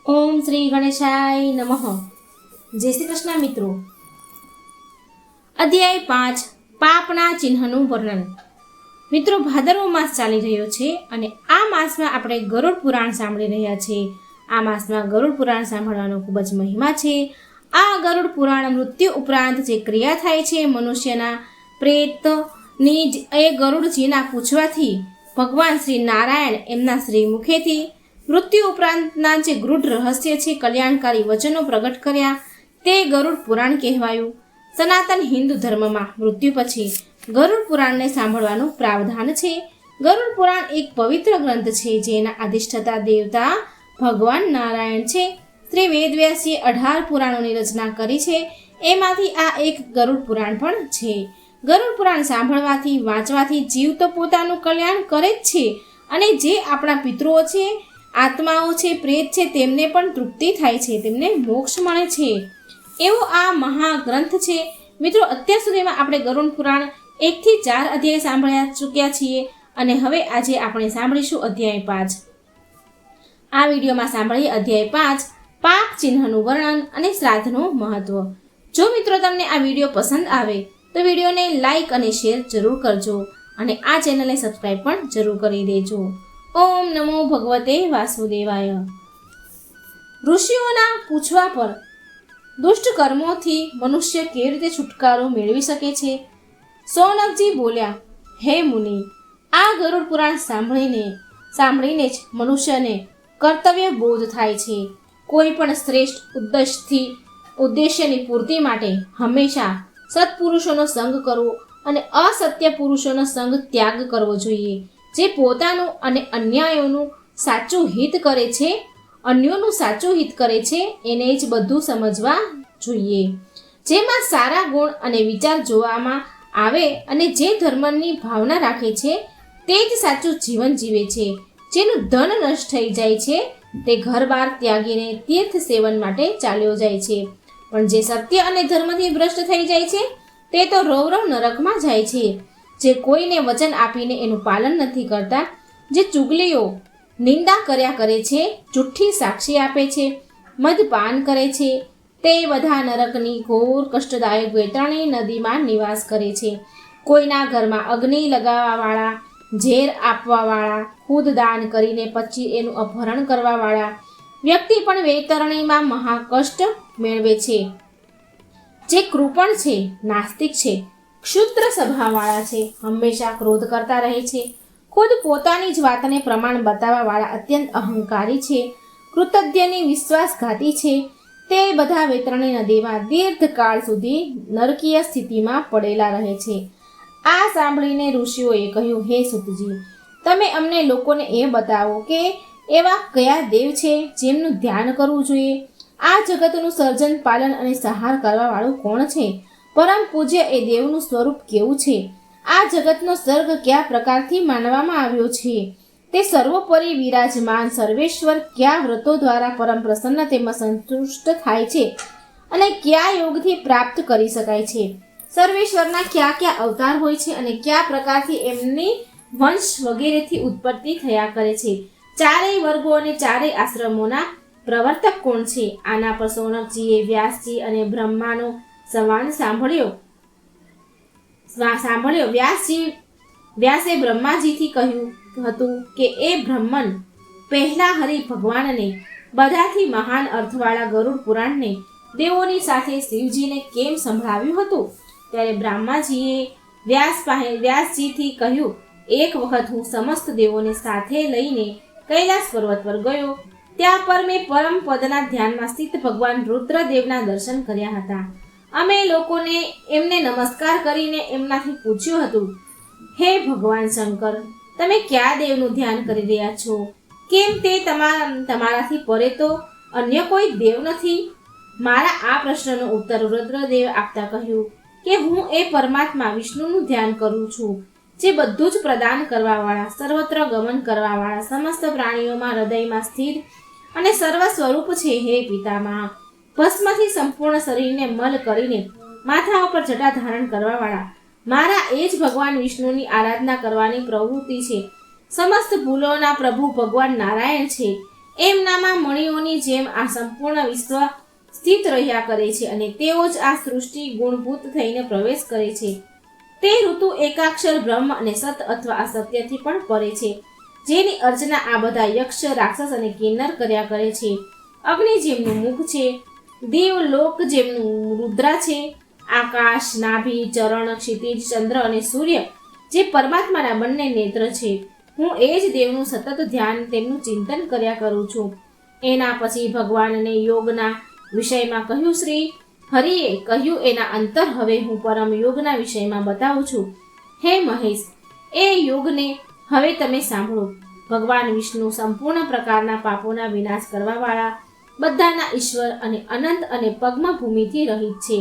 ઓમ શ્રી ગણેશાય નમઃ. જય શ્રી કૃષ્ણ મિત્રો. અધ્યાય 5 પાપના ચિહ્નનું વર્ણન. મિત્રો, ભાદરવો માસ ચાલી રહ્યો છે અને આ માસમાં આપણે ગરુડ પુરાણ સાંભળી રહ્યા છીએ. આ માસમાં ગરુડ પુરાણ સાંભળવાનો ખૂબ જ મહિમા છે. આ ગરુડ પુરાણ મૃત્યુ ઉપરાંત જે ક્રિયા થાય છે મનુષ્યના પ્રેતની એ ગરુડજીના પૂછવાથી ભગવાન શ્રી નારાયણ એમના શ્રી મુખેથી મૃત્યુ ઉપરાંતના જે ગૃઢ રહસ્ય છે, કલ્યાણકારી વચનો પ્રગટ કર્યા, તે ગરુડ પુરાણ કહેવાયું. સનાતન હિન્દુ ધર્મમાં મૃત્યુ પછી ગરુડ પુરાણને સાંભળવાનું પ્રાવધાન છે. ગરુડ પુરાણ એક પવિત્ર ગ્રંથ છે જેના અધિષ્ઠાતા દેવતા ભગવાન નારાયણ છે. શ્રી વેદવ્યાસજીએ 18 પુરાણોની રચના કરી છે. એમાંથી આ એક ગરુડ પુરાણ પણ છે. ગરુડ પુરાણ સાંભળવાથી, વાંચવાથી જીવ તો પોતાનું કલ્યાણ કરે જ છે અને જે આપણા પિતૃઓ છે, આત્માઓ છે, પ્રેત છે, તેમને પણ તૃપ્તિ થાય છે, તેમને મોક્ષ મળે છે. એવો આ મહાગ્રંથ છે. મિત્રો, અત્યાર સુધીમાં આપણે ગરુડ પુરાણ 1 થી 4 અધ્યાય સાંભળ્યા ચૂક્યા છીએ અને હવે આજે આપણે સાંભળીશું અધ્યાય 5. આ વિડીયોમાં સાંભળીએ અધ્યાય 5 પાપ ચિહ્નનું વર્ણન અને શ્રાદ્ધનું મહત્વ. જો મિત્રો તમને આ વિડીયો પસંદ આવે તો વિડીયોને લાઈક અને શેર જરૂર કરજો અને આ ચેનલને સબસ્ક્રાઈબ પણ જરૂર કરી દેજો. ઓમ નમો ભગવતે વાસુદેવાય. ઋષિઓના પૂછવા પર દુષ્ટ કર્મોથી મનુષ્ય કેવી રીતે છુટકારો મેળવી શકે છે? સૌનકજી બોલ્યા, હે મુનિ, આ ગરુડ પુરાણ સાંભળીને જ મનુષ્યને કર્તવ્ય બોધ થાય છે. કોઈ પણ શ્રેષ્ઠ ઉદ્દેશ્યની પૂર્તિ માટે હંમેશા સત્પુરુષોનો સંગ કરવો અને અસત્ય પુરુષોનો સંગ ત્યાગ કરવો જોઈએ. જે પોતાનું અને અન્યોનું સાચું હિત કરે છે એને જ બધું સમજવા જોઈએ. જેમાં સારા ગુણ અને વિચાર જોવામાં આવે અને જે ધર્મની ભાવના રાખે છે તે જ સાચું જીવન જીવે છે. જેનું ધન નષ્ટ થઈ જાય છે તે ઘર-બાર ત્યાગીને તીર્થ સેવન માટે ચાલ્યો જાય છે. પણ જે સત્ય અને ધર્મથી ભ્રષ્ટ થઈ જાય છે તે તો રૌરવ નરકમાં જાય છે. જે કોઈને વચન આપીને એનું પાલન નથી કરતા, જે ચુગલીઓ નિંદા કર્યા કરે છે, જુઠ્ઠી સાક્ષી આપે છે, મદપાન કરે છે, તે બધા નરકની ઘોર કષ્ટદાયક વેતરણી નદીમાં નિવાસ કરે છે. કોઈના ઘરમાં અગ્નિ લગાવવાવાળા, ઝેર આપવાવાળા, ખુદ દાન કરીને પછી એનું અપહરણ કરવાવાળા વ્યક્તિ પણ વેતરણીમાં મહાકષ્ટ મેળવે છે. જે કૃપણ છે, નાસ્તિક છે, ક્ષુદ્ર સ્વભાવવાળા છે, હંમેશા ક્રોધ કરતા રહે છે, ખુદ પોતાની જ વાતને પ્રમાણ બતાવવાવાળા અત્યંત અહંકારી છે, કૃતજ્ઞની વિશ્વાસઘાતી છે, તે બધા વેતરણી નદીમાં દીર્ઘકાળ સુધી નરકીય સ્થિતિમાં પડેલા રહે છે. આ સાંભળીને ઋષિઓએ કહ્યું, હે સૂતજી, તમે અમને લોકોને એ બતાવો કે એવા કયા દેવ છે જેમનું ધ્યાન કરવું જોઈએ. આ જગતનું સર્જન, પાલન અને સંહાર કરવાવાળું કોણ છે? પરમ પૂજ્ય એ દેવનું સ્વરૂપ કેવું છે? આ જગતનો સર્ગ કયા પ્રકારથી માનવામાં આવ્યો છે? તે સર્વોપરી વિરાજમાન સર્વેશ્વર કયા વ્રતો દ્વારા પરમ પ્રસન્ન તેમાં સંતુષ્ટ થાય છે અને કયા યોગથી પ્રાપ્ત કરી શકાય છે? સર્વેશ્વરના કયા કયા અવતાર હોય છે અને કયા પ્રકારથી એમની વંશ વગેરેથી ઉત્પત્તિ થયા કરે છે? ચારેય વર્ગો અને ચારેય આશ્રમોના પ્રવર્તક કોણ છે? આના પર સૌનકજીએ વ્યાસજી અને બ્રહ્માનો સંવાદ સાંભળ્યો. વ્યાસે બ્રહ્માજીથી કહ્યું હતું કે એ બ્રહ્મન, પહેલા હરિ ભગવાનને બધાથી મહાન અર્થવાળા ગરુડ પુરાણને દેવોની સાથે શિવજીને કેમ સંભળાવ્યું હતું? ત્યારે બ્રહ્માજીએ વ્યાસજીથી કહ્યું, એક વખત હું સમસ્ત દેવોને સાથે લઈને કૈલાસ પર્વત પર ગયો. ત્યાં પર મેં પરમ પદના ધ્યાનમાં સ્થિત ભગવાન રુદ્રદેવના દર્શન કર્યા હતા. અમે લોકોને એમને નમસ્કાર કરીને એમનાથી પૂછ્યું હતું, હે ભગવાન શંકર, તમે કયા દેવનું ધ્યાન કરી રહ્યા છો? કેમ તે તમારાથી પરે તો અન્ય કોઈ દેવ નથી? મારા આ પ્રશ્નનો ઉત્તર રુદ્રદેવ આપતા કહ્યું કે હું એ પરમાત્મા વિષ્ણુનું ધ્યાન કરું છું, જે બધું જ પ્રદાન કરવાવાળા, સર્વત્ર ગમન કરવાવાળા, સમસ્ત પ્રાણીઓમાં હૃદયમાં સ્થિર અને સર્વ સ્વરૂપ છે. હે પિતામહ, ભસ્મથી સંપૂર્ણ શરીરને મલ કરીને માથા ઉપર જટા ધારણ કરવાવાળા મારા એ જ ભગવાન વિષ્ણુની આરાધના કરવાની પ્રવૃત્તિ છે. સમસ્ત ભૂલોના પ્રભુ ભગવાન નારાયણ છે. એમનામાં મણીઓની જેમ આ સંપૂર્ણ વિશ્વ સ્થિત રહ્યા કરે છે અને તેઓ જ આ સૃષ્ટિ ગુણભૂત થઈને પ્રવેશ કરે છે. તે ઋતુ એકાક્ષર બ્રહ્મ અને સત અથવા અસત્યથી પણ પરે છે, જેની અર્ચના આ બધા યક્ષ, રાક્ષસ અને કિન્નર કર્યા કરે છે. અગ્નિ જેમનું મુખ છે, દેવલોક જેમનું રુદ્રા છે, આકાશ, નાભી, ચરણ, ક્ષિતિજ, ચંદ્ર અને સૂર્ય જે પરમાત્માના બંને નેત્ર છે. હું એ જ દેવનું સતત ધ્યાન, તેમનું ચિંતન કર્યા કરું છું. એના પછી ભગવાનને યોગના વિષયમાં કહ્યું. શ્રી હરિએ કહ્યું એના અંતર હવે હું પરમ યોગના વિષયમાં બતાવું છું. હે મહેશ, એ યોગને હવે તમે સાંભળો. ભગવાન વિષ્ણુ સંપૂર્ણ પ્રકારના પાપોના વિનાશ કરવાવાળા, બધાના ઈશ્વર અને અનંત અને પદ્મ ભૂમિથી રહિત છે.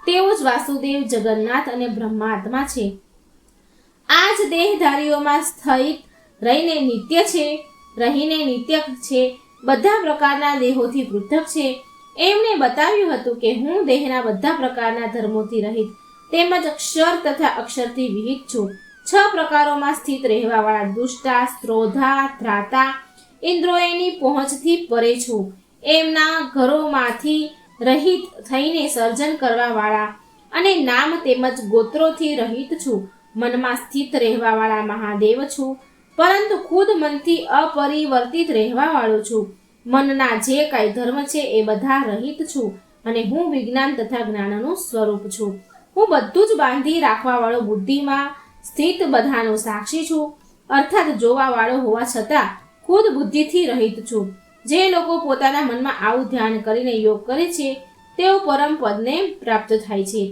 તેઓ જ વાસુદેવ, જગન્નાથ અને બ્રહ્માત્મા છે. આ જ દેહધારીઓમાં સ્થિત રહીને નિત્ય છે, બધા પ્રકારના દેહોથી પૃથક છે. એમણે બતાવ્યું હતું કે હું દેહના બધા પ્રકારના ધર્મોથી રહિત તેમજ ક્ષર તથા અક્ષરથી વિહિત છું. 6 પ્રકારોમાં સ્થિત રહેવાવાળા દુષ્ટા, સ્ત્રોધા, ધ્રાતા, ઇન્દ્રિયોની પહોંચથી પરે છું. એમના ઘરોમાંથી રહિત થઈને સર્જન કરવાવાળા અને નામ તેમજ ગોત્રોથી રહિત છું. મનમાં સ્થિત રહેવાવાળા મહાદેવ છું, પરંતુ ખુદ મનથી અપરિવર્તિત રહેવાવાળો છું. મનના જે કાંઈ ધર્મ છે એ બધા રહિત છું અને હું વિજ્ઞાન તથા જ્ઞાનનું સ્વરૂપ છું. હું બધું જ બાંધી રાખવાવાળો, બુદ્ધિમાં સ્થિત બધાનો સાક્ષી છું, અર્થાત જોવાવાળો હોવા છતાં ખુદ બુદ્ધિથી રહિત છું. જે લોકો પોતાના મનમાં આવું ધ્યાન કરીને યોગ કરે છે તેઓ પરમ પદને પ્રાપ્ત થાય છે.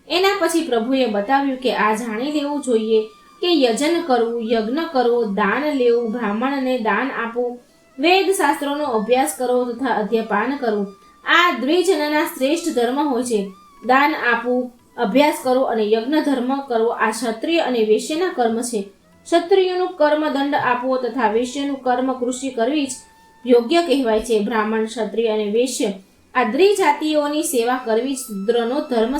એના પછી પ્રભુએ બતાવ્યું કે આ જાણી લેવું જોઈએ કે યજન કરવું, યજ્ઞ કરવો, દાન લેવું, બ્રાહ્મણને દાન આપવું, વેદ શાસ્ત્રોનો અભ્યાસ કરવો તથા અધ્યપાન કરવું, આ દ્વિજનના શ્રેષ્ઠ ધર્મ હોય છે. દાન આપવું, અભ્યાસ કરવો અને યજ્ઞ ધર્મ કરવો આ ક્ષત્રિય અને વૈશ્યના કર્મ છે. ક્ષત્રિયનું કર્મ દંડ આપવો તથા વૈશ્યનું કર્મ કૃષિ કરવી જ યોગ્ય કહેવાય છે. બ્રાહ્મણ, ક્ષત્રિય અને વૈશ્ય આ દ્વિજાતિઓની સેવા કરવી જ શૂદ્રનો ધર્મ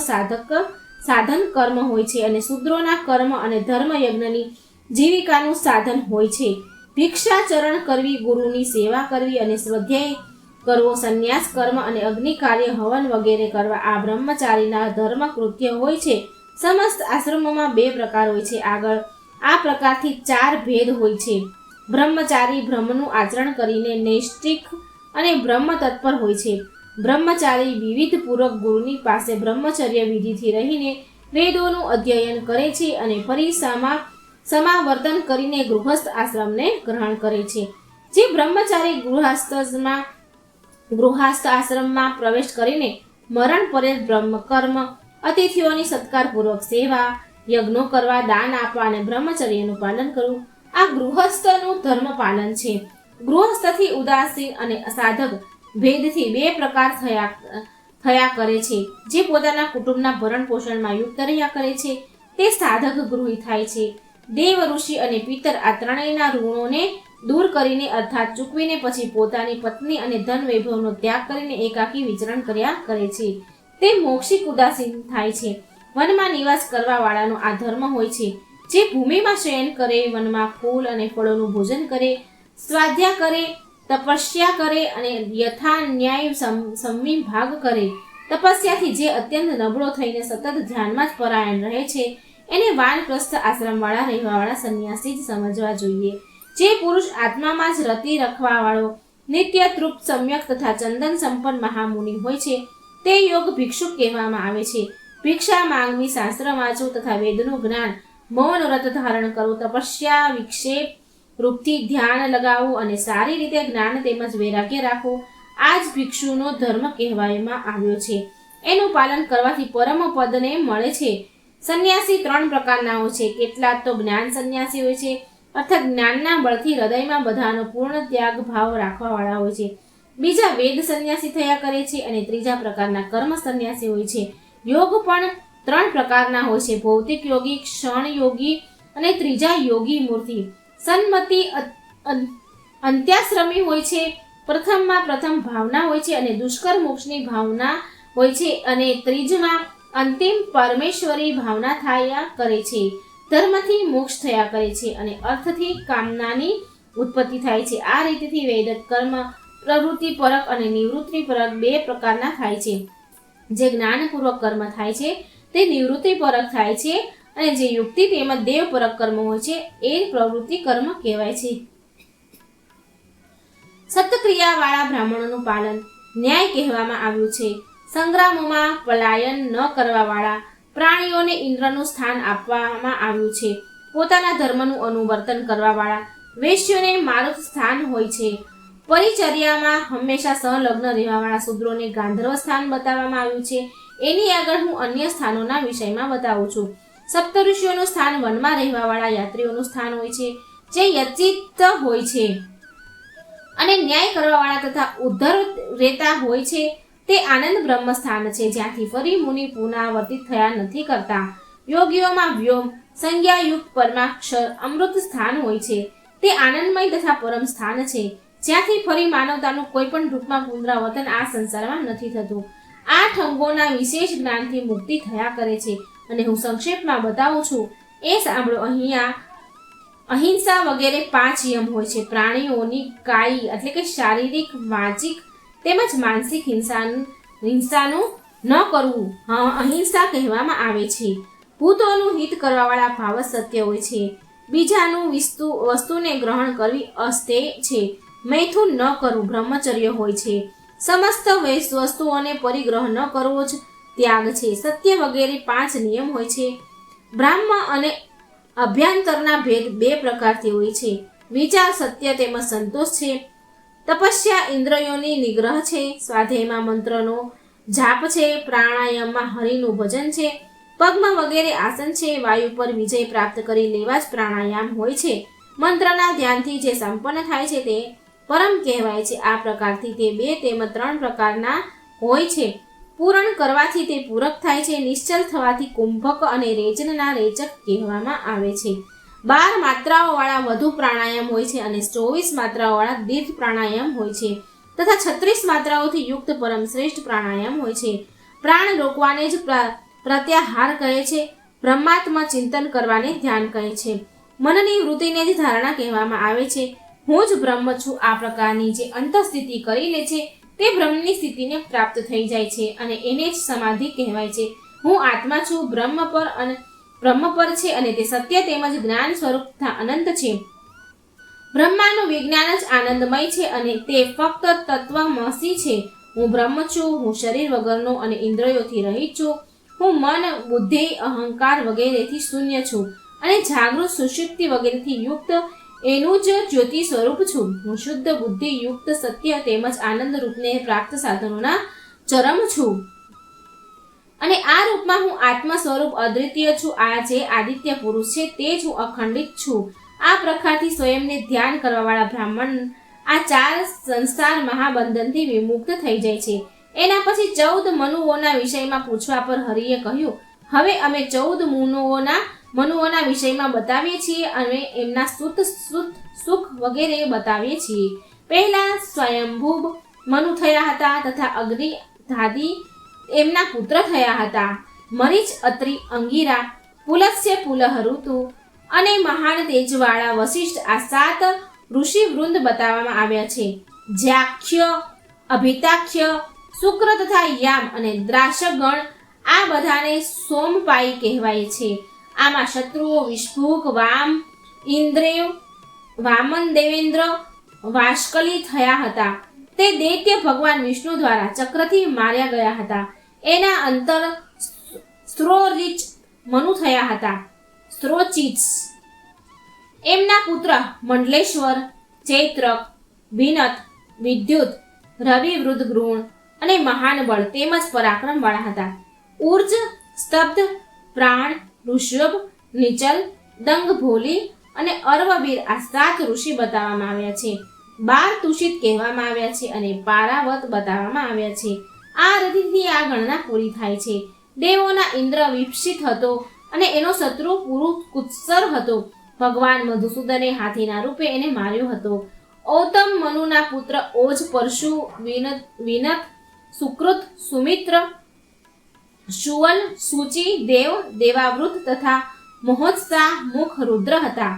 સાધન કર્મ હોય છે અને શૂદ્રોના કર્મ અને ધર્મ યજ્ઞની જીવિકાનું સાધન હોય છે. ભિક્ષાચરણ કરવી, ગુરુની સેવા કરવી અને સ્વાધ્યાય કરવો, સંન્યાસ કર્મ અને અગ્નિ કાર્ય, હવન વગેરે કરવા આ બ્રહ્મચારીના ધર્મ કૃત્ય હોય છે. સમસ્ત આશ્રમોમાં 2 પ્રકાર હોય છે. આગળ આ પ્રકારથી 4 ભેદ હોય છે. બ્રહ્મચારી બ્રહ્મનું આચરણ કરીને નૈષ્ઠિક અને બ્રહ્મ તત્પર હોય છે. બ્રહ્મચારી વિવિધ પૂર્વક ગુરુની પાસે બ્રહ્મચર્ય વિધિથી રહીને વેદોનું અધ્યયન કરે છે અને ફરી સમાવર્તન કરીને ગૃહસ્થ આશ્રમને ગ્રહણ કરે છે. જે બ્રહ્મચારી ગૃહસ્થ આશ્રમમાં પ્રવેશ કરીને મરણ પર્યંત બ્રહ્મ કર્મ, અતિથિઓની સત્કારપૂર્વક સેવા, યજ્ઞો કરવા, દાન આપવા અને બ્રહ્મચર્યનું પાલન કરવું આ ગૃહસ્થનું ધર્મ પાલન છે. ગૃહસ્થથી ઉદાસીન અને સાધક ભેદથી 2 પ્રકાર થયા કરે છે. જે પોતાના કુટુંબના ભરણ પોષણમાં યુક્ત રહ્યા કરે છે તે સાધક ગૃહી થાય છે. દેવ, ઋષિ અને પિતર આ ત્રણેયના ઋણોને દૂર કરીને અર્થાત ચૂકવીને પછી પોતાની પત્ની અને ધન વૈભવનો ત્યાગ કરીને એકાકી વિચરણ કર્યા કરે છે. તે મોક્ષિક ઉદાસીન થાય છે. વનમાં નિવાસ કરવાવાળાનો આ ધર્મ હોય છે. જે ભૂમિમાં શયન કરે, વનમાં ફૂલ અને ફળોનું ભોજન કરે, સ્વાધ્યાય કરે, તપસ્યા કરે અને યથા ન્યાય સંયમી ભાગ કરે. તપસ્યાથી જે અત્યંત નબળો થઈને સતત ધ્યાનમાં જ પરાયણ રહે છે એને વાનપ્રસ્થ આશ્રમવાળા રહેવાવાળા સંન્યાસી જ સમજવા જોઈએ. જે પુરુષ આત્મામાં જ રતિ રખવાવાળો, નિત્ય તૃપ્ત, સમ્યક તથા ચંદન સંપન્ન મહામુનિ હોય છે તે યોગ ભિક્ષુક કહેવામાં આવે છે. ભિક્ષા માંગવી, શાસ્ત્ર વાંચવું તથા વેદનું જ્ઞાન, મૌન વ્રત ધારણ કરવું, તપસ્યા, વિક્ષેપ રૂપથી ધ્યાન લગાવવું અને સારી રીતે જ્ઞાન તેમજ વૈરાગ્ય રાખવું આ જ ભિક્ષુનો ધર્મ કહેવામાં આવ્યો છે. એનું પાલન કરવાથી પરમ પદને મળે છે. સંન્યાસી 3 પ્રકારના હોય છે. કેટલાક તો જ્ઞાન સંન્યાસી હોય છે, અર્થાત જ્ઞાનના બળથી હૃદયમાં બધાનો પૂર્ણ ત્યાગ ભાવ રાખવાવાળા હોય છે. બીજા વેદ સંન્યાસી થયા કરે છે અને ત્રીજા પ્રકારના કર્મ સંન્યાસી હોય છે. યોગ પણ 3 પ્રકારના હોય છે. ભૌતિક યોગી, ક્ષણ યોગી અને ત્રીજા યોગી મૂર્તિ. સન્મતિ અંત્યાશ્રમી હોય છે. પ્રથમ ભાવના હોય છે અને દુષ્કર મોક્ષની ભાવના હોય છે અને ત્રીજમાં અંતિમ પરમેશ્વરી ભાવના થયા કરે છે. ધર્મથી મોક્ષ થયા કરે છે અને અર્થથી કામનાની ઉત્પત્તિ થાય છે. આ રીતથી વૈદિક કર્મ પ્રવૃત્તિપરક અને નિવૃત્તિપરક બે પ્રકારના થાય છે. જે જ્ઞાનપૂર્વક કર્મ થાય છે તે નિવૃત્તિપરક થાય છે, અને જે યુક્તિ તેમજ દેવપરક કર્મ હોય છે એ પ્રવૃત્તિ કર્મ કહેવાય છે. સત્ક્રિયાવાળા બ્રાહ્મણોનું પાલન ન્યાય કહેવામાં આવ્યું છે. સંગ્રામોમાં પલાયન ન કરવાવાળા પ્રાણીઓને ઇન્દ્રનું સ્થાન આપવામાં આવ્યું છે. પોતાના ધર્મનું અનુવર્તન કરવાવાળા વૈશ્યોને મારુત સ્થાન હોય છે. પરિચર્યામાં હંમેશા સંલગ્ન રહેવાવાળા શૂદ્રોને ગાંધર્વ સ્થાન બતાવવામાં આવ્યું છે. એની આગળ હું અન્ય સ્થાનોના વિષયમાં બતાવું છું. સપ્તઋષિઓનું સ્થાન વનમાં રહેવાવાળા યાત્રીઓનું સ્થાન હોય છે, જે યચિત હોય છે, અને ન્યાય કરવાવાળા તથા ઉદ્ધર રહેતા હોય છે તે આનંદ બ્રહ્મ સ્થાન છે, જ્યાંથી ફરી મુનિ પુનરાવર્તિત થયા નથી કરતા. યોગીઓમાં વ્યોમ સંજ્ઞાયુક્ત પરમાક્ષર અમૃત સ્થાન હોય છે, તે આનંદમય તથા પરમ સ્થાન છે, જ્યાંથી ફરી માનવતાનું કોઈ પણ રૂપમાં પુનરાવર્તન આ સંસારમાં નથી થતું. 8 અંગોના વિશેષ જ્ઞાનથી મુક્તિ થયા કરે છે, અને હું સંક્ષેપમાં બતાવું છું એ સાંભળો. અહીંયા અહિંસા વગેરે 5 યમ હોય છે. પ્રાણીઓની કાયી એટલે કે શારીરિક, વાચિક તેમજ માનસિક હિંસાનું ન કરવું અહિંસા કહેવામાં આવે છે. ભૂતોનું હિત કરવાવાળા ભાવ સત્ય હોય છે. બીજાનું વસ્તુને ગ્રહણ કરવી અસ્તેય છે. મૈથુન ન કરવું બ્રહ્મચર્ય હોય છે. સમસ્ત વસ્તુઓને પરિગ્રહ ન કરવો જ ત્યાગ છે. સત્ય વગેરે 5 નિયમ હોય છે. બ્રાહ્મ અને અભ્યંતરના ભેદ 2 પ્રકારથી હોય છે. વિચાર, સત્ય તેમજ સંતોષ છે. તપસ્યા ઇન્દ્રિયોની નિગ્રહ છે. સ્વાધ્યાયમાં મંત્રનો જાપ છે. પ્રાણાયામમાં હરિનું ભજન છે. પગમાં વગેરે આસન છે. વાયુ પર વિજય પ્રાપ્ત કરી લેવા જ પ્રાણાયામ હોય છે. મંત્રના ધ્યાનથી જે સંપન્ન થાય છે તે પરમ કહેવાય છે. આ પ્રકારથી તે 2 તેમજ 3 પ્રકારના હોય છે. પૂરણ કરવાથી તે પૂરક થાય છે. નિશ્ચલ થવાથી કુંભક અને રેચનના રેચક કહેવામાં આવે છે. 12 માત્રાઓવાળા વધુ પ્રાણાયામ હોય છે, અને 24 માત્રાઓવાળા દીર્ઘ પ્રાણાયામ હોય છે, તથા 36 માત્રાઓથી યુક્ત પરમ શ્રેષ્ઠ પ્રાણાયામ હોય છે. પ્રાણ રોકવાને જ પ્રત્યાહાર કહે છે. બ્રહ્માત્મા ચિંતન કરવાને ધ્યાન કહે છે. મનની વૃત્તિને જ ધારણા કહેવામાં આવે છે. હું જ બ્રહ્મ છું આ પ્રકારની જે અંતઃસ્થિતિ કરી લે છે તે બ્રહ્મની સ્થિતિને પ્રાપ્ત થઈ જાય છે, અને એને જ સમાધિ કહેવાય છે. હું આત્મા છું, બ્રહ્મ પર છે, અને તે સત્ય તેમજ જ્ઞાન સ્વરૂપ તથા અનંત છે. બ્રહ્માનું વિજ્ઞાન જ આનંદમય છે, અને તે ફક્ત તત્વમસી છે. હું બ્રહ્મ છું. હું શરીર વગરનો અને ઇન્દ્રિયોથી રહિત છું. હું મન, બુદ્ધિ, અહંકાર વગેરેથી શૂન્ય છું, અને જાગૃત, સુષુપ્તિ વગેરેથી યુક્ત એનું જ જ્યોતિ સ્વરૂપ છું. હું શુદ્ધ બુદ્ધિ યુક્ત સત્ય તેમજ આનંદ રૂપને પ્રાપ્ત સાધનોના ચરમ છું, અને આ રૂપમાં હું આત્મા સ્વરૂપ અદ્વિતીય છું. આ જે આદિત્ય પુરુષ છે તે જ હું અખંડિત છું. આ પ્રકારથી સ્વયંને ધ્યાન કરવાવાળા બ્રાહ્મણ આ 4 સંસાર મહાબંધનથી વિમુક્ત થઈ જાય છે. એના પછી 14 મનુઓના વિષયમાં પૂછવા પર હરિએ કહ્યું, હવે અમે 14 મનુઓના વિષયમાં બતાવીએ છીએ, અને એમના સુખ વગેરે બતાવીએ છીએ. પહેલા સ્વયંભૂ મનુ થયા હતા, તથા અગ્નિ ધાદી એમના પુત્ર થયા હતા. મરીચ, અત્રિ, અંગીરા, પુલસ્ય, પુલહ ઋતુ અને મહાન તેજવાળા વશિષ્ઠ આ 7 ઋષિ વૃંદ બતાવવામાં આવ્યા છે. જ્યાખ્ય, અભિતાખ્ય, શુક્ર તથા યામ અને દ્રાશગણ આ બધાને સોમપાઈ કહેવાય છે. આમાં શત્રુઓ વિષ્ભુક, વામ, ઇન્દ્રેવ, વામન, દેવેન્દ્ર, વાષ્કલી થયા હતા. તે દૈત્ય ભગવાન વિષ્ણુ દ્વારા ચક્રથી માર્યા ગયા હતા. એના અંતર સ્ત્રોરીચ મનુ થયા હતા. સ્ત્રોચિત્સ એમના પુત્ર મંડલેશ્વર, ચૈત્રક, ભીનત, વિદ્યુત, રવિ, વૃદ્ધગૃણ અને મહાન બળ તેમજ પરાક્રમ વાળા હતા. ઉર્જ, સ્તબ્ધ, પ્રાણ, ઋષભ, નિચલ, દંગ, ભોલી અને અર્વવીર આ 7 ઋષિ બતાવવામાં આવ્યા છે. 12 તુષિત કહેવામાં આવ્યા છે, અને પારાવત બતાવવામાં આવ્યા છે. આ રીતિથી આ ગણના પૂરી થાય છે. દેવોના ઇન્દ્ર વિપસિત હતો, અને એનો શત્રુ પુરુ કુત્સર હતો. ભગવાન મધુસૂદને હાથીના રૂપે એને માર્યો હતો. ઔતમ મનુના પુત્ર ઓજ, પરશુ, વિનત, સુકૃત, સુમિત્ર, શુવલ, સૂચિ, દેવ, દેવાવૃત તથા મહોત્સા, મુખ, રુદ્ર હતા.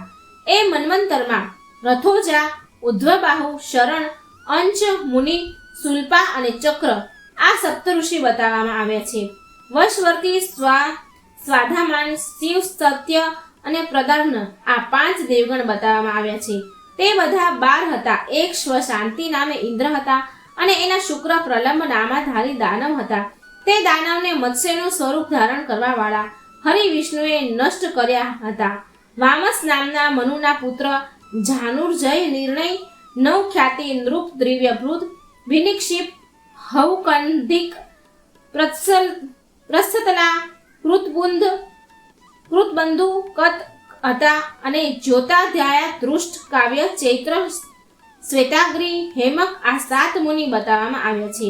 એ મન્વંતરમાં રથોજા, ઉદ્ધવબાહુ, શરણ, અંચ, મુનિ, શુલ્પા અને ચક્ર આ સપ્તઋષિ બતાવવામાં આવ્યા છે. વશવર્તી, સ્વાધામાન, શિવ, સત્ય અને પ્રદાર્ન આ 5 દેવગણ બતાવવામાં આવ્યા છે. તે બધા 12 હતા. એક શાંતિ નામે ઇન્દ્ર હતા અને એના શુક્ર પ્રલંબ નામાધારી દાનવ હતા. તે દાનવને મત્સ્યનું સ્વરૂપ ધારણ કરવા વાળા હરિ વિષ્ણુએ નષ્ટ કર્યા હતા. વામસ નામના મનુના પુત્ર જાનુર્જય, નિર્ણય, નવ ખ્યાતિ, નૃપ, દ્રવ્યભૃત, વિનિક્ષિપ, હવકંધિક, પ્રસ્થતલા, કૃતબંધુ, કત હતા અને જ્યોતાધ્યાય, દૃષ્ટ, કાવ્ય, ચૈત્ર, શ્વેતાગ્રી, હેમક આ 7 મુનિ બતાવવામાં આવ્યા છે.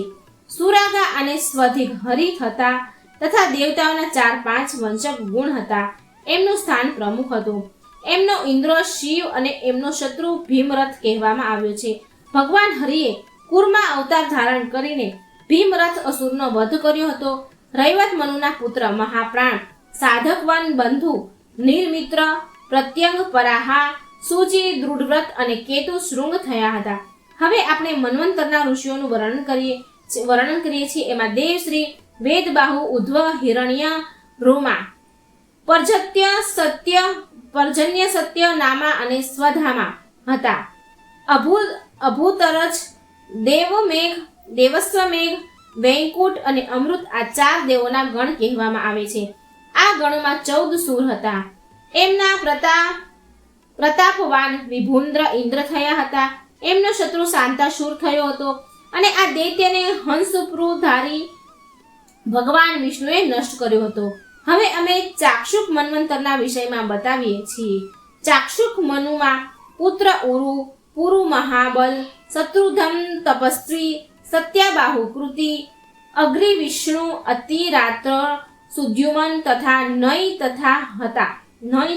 સુરાગા અને સ્વધિક હરિત હતા તથા દેવતાઓના 4-5 વંશક ગુણ હતા. એમનું સ્થાન પ્રમુખ હતું. એમનો ઇન્દ્ર, શિવ અને એમનો શત્રુ ભીમરથ કહેવામાં આવ્યો છે. ભગવાન હરિએ કુર્મા અવતાર ધારણ કરીને ભીમરથ અસુરનો વધ કર્યો હતો. રૈવત મનુના પુત્ર મહાપ્રાણ, સાધકવન બંધુ, નિર્મિત્ર, પ્રત્યંગ, પરાહા, સુજી, દૃઢવ્રત અને કેતુ શૃંગ થયા હતા. હવે આપણે મન્વંતરના ઋષિઓનું વર્ણન કરીએ છીએ. એમાં દેવશ્રી, વેદબાહુ, ઉદ્ધવ, હિરણ્ય, રોમા, પર્જન્ય સત્ય, નામા અને સ્વધામા હતા. અભૂતરજ, દેવસ્વમેઘ, વૈકુંઠ અને અમૃત આ 4 દેવોના ગણ કહેવામાં આવે છે. આ ગણોમાં 14 સૂર હતા. એમના પ્રતાપવાન વિભુન્દ્ર ઇન્દ્ર થયા હતા. એમનો શત્રુ શાંતાશુર થયો હતો અને આ દૈત્યને હંસપ્રુધારી ભગવાન વિષ્ણુએ નષ્ટ કર્યો હતો. હવે અમે ચાક્ષુક મન્વંતરના વિષયમાં બતાવીએ છીએ. ચાક્ષુક મનુમાં પુત્ર ઉરુ, પુરુ મહાબલ, શત્રુધમ તપસ્વી, સત્યાબાહુ કૃતિ, અગ્નિ વિષ્ણુ, અતિરાત્ર, સુદ્યુમન તથા નય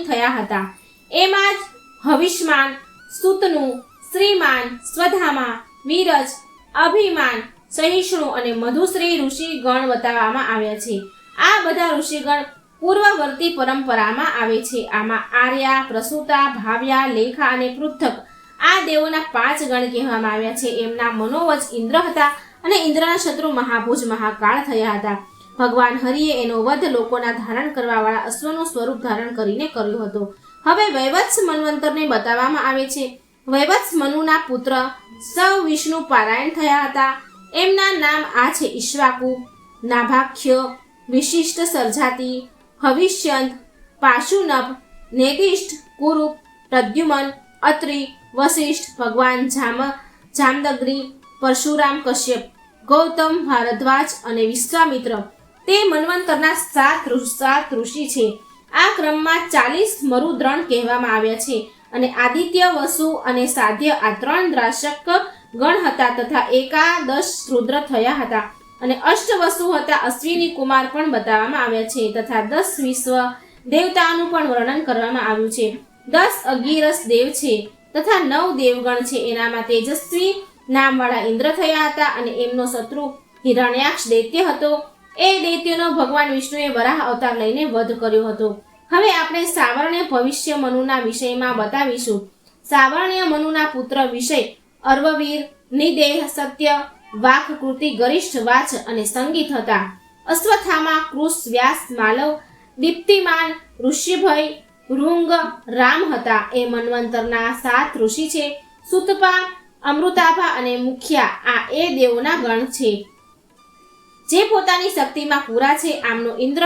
થયા હતા. એમાં જ હવિષ્માન, સુતનુ, શ્રીમાન, સ્વધામા, વિરજ, અભિમાન, સહિષ્ણુ અને મધુશ્રી ઋષિ ગણ બતાવવામાં આવ્યા છે. આ બધા ઋષિગણ પૂર્વવર્તી પરંપરામાં આવે છે. આમાં આર્યા, પ્રસૂતા, ભાવ્યા, લેખા અને પૃથક આ દેવોના 5 ગણ કહેવામાં આવ્યા છે. એમના મનોવજ ઇન્દ્ર હતા અને ઇન્દ્રના શત્રુ મહાભુજ મહાકાળ થયા હતા. ભગવાન હરિએ એનો વધ લોકોના ધારણ કરવાવાળા અશ્વનું સ્વરૂપ ધારણ કરીને કર્યો હતો. હવે વૈવત્સ મન્વંતરને બતાવવામાં આવે છે. વૈવત્સ મનુના પુત્ર સૌ વિષ્ણુ પારાયણ થયા હતા. એમના નામ આ છે: ઈશ્વાકુ, નાભાખ્ય, વિશિષ્ટ સર્જાતિ, હવિષ્યંત, પાશુનભ, નેદિષ્ઠ, કુરુપ, પ્રદ્યુમન, અત્રિ, વશિષ્ઠ, ભગવાન જામદગ્નિ, પરશુરામ, કશ્યપ, ગૌતમ, ભારદ્વાજ અને વિશ્વામિત્ર તે મન્વંતરના 7 ઋષિ છે. આ ક્રમમાં 40 મરુદ્રણ કહેવામાં આવ્યા છે અને આદિત્ય, વસુ અને સાધ્ય આ 3 દ્રાશક ગણ હતા તથા 11 રુદ્ર થયા હતા અને અષ્ટવસુ હતા. અશ્વિની કુમાર પણ બતાવવામાં આવ્યા છે તથા 10 વિશ્વ દેવતાઓનું પણ વર્ણન કરવામાં આવ્યું છે. 10 અગિરસ દેવ છે તથા 9 દેવગણ છે. એનામાં તેજસ્વી નામવાળા ઇન્દ્ર થયા હતા અને એમનો શત્રુ હિરણ્યાક્ષ દૈત્ય હતો. એ દૈત્યનો ભગવાન વિષ્ણુએ વરાહ અવતાર લઈને વધ કર્યો હતો. હવે આપણે સાવર્ણ્ય ભવિષ્ય મનુના વિષયમાં બતાવીશું. સાવર્ણ્ય મનુના પુત્ર વિષય અર્વવીર, નિદેહ, સત્ય, વાક, કૃતિ, ગરિષ્ઠ, વાચ અને સંગીત હતા. અશ્વત્થામા, કૃષ, વ્યાસ, માલવ, દીપ્તિમાન, ઋષિભય, ઋંગ, રામ હતા. એ મન્વંતરના 7 ઋષિ છે. સુતપા, અમૃતાભા અને મુખ્યા આ એ દેવોના ગણ છે જે પોતાની શક્તિમાં પૂરા છે. આમનો ઇન્દ્ર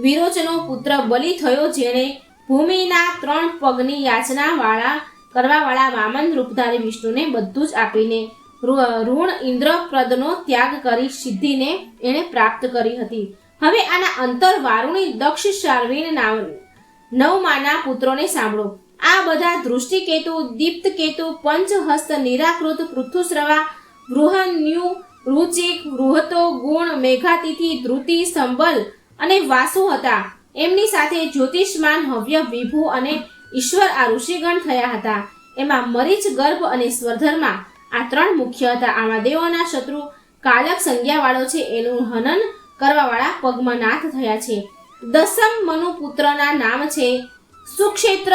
વિરોચનો પુત્ર બલિ થયો, જેણે ભૂમિના 3 પગની યાચના કરવાવાળા વામન રૂપધારી વિષ્ણુને બધું જ આપીને ઋણ ઇન્દ્રપ્રદનો ત્યાગ કરી સિદ્ધિને એણે પ્રાપ્ત કરી હતી. હવે આના અંતર વારુણી, દક્ષ, શાર્વિણ 9માના પુત્રોને સાંભળો. આ બધા દૃષ્ટિકેતુ, દીપ્તકેતુ, પંચહસ્ત, નિરાકૃત, પૃથુશ્રવા, વૃહન્યુ, રુચિક, વૃહતો, ગુણ, મેઘાતિથિ, ધૃતિ, સંબલ અને વાસુ હતા. એમની સાથે જ્યોતિષમાન, હવ્ય, વિભુ અને ઈશ્વર આ ઋષિગણ થયા હતા. એમાં મરીચ, ગર્ભ અને સ્વરધર્મા આ 3 મુખ્ય હતા. આમાં દેવોના શત્રુ કાલક સંજ્ઞાવાળો છે. એનું હનન કરવાવાળા પદ્મનાથ થયા છે. દસમ મનુ પુત્રના નામ છે સુક્ષેત્ર,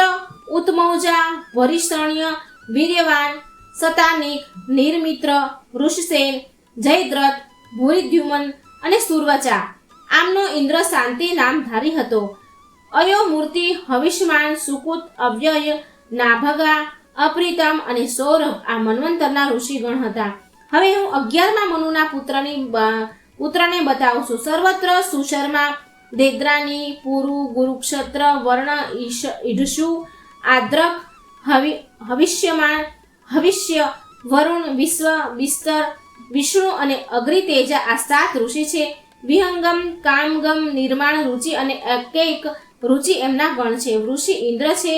ઉત્મૌજા, ભરિષ્ણ્ય, વીર્યવાન, સતાનિક, નિર્મિત્ર, વૃષસેન, જયદ્રથ, ભૂરિદ્યુમન અને સુરવચા. આમનો ઇન્દ્ર શાંતિ નામધારી હતો. અયો મૂર્તિ, હવિષ્માન, સુકુત, અવ્યય, નાભગા, અપ્રિતમ અને સૌરભ આ મન્વંતરના ઋષિગણ હતા. હવે હું 11મા મનુના પુત્રને બતાવું છું. સર્વત્ર સુશર્મા, દેદ્રાની, પુરુ, ગુરુક્ષત્ર, વર્ણ, ઈઢસુ, આદ્રક, હવિષ્યમાન, હવિષ્ય, વરુણ, વિશ્વ, બિસ્તર, વિષ્ણુ અને અગ્રિતેજા આ 7 ઋષિ છે. વિહંગમ, કામગમ, નિર્માણ, રુચિ અને એકૈક રુચિ એમના ગણ છે. ઋષિ ઇન્દ્ર છે.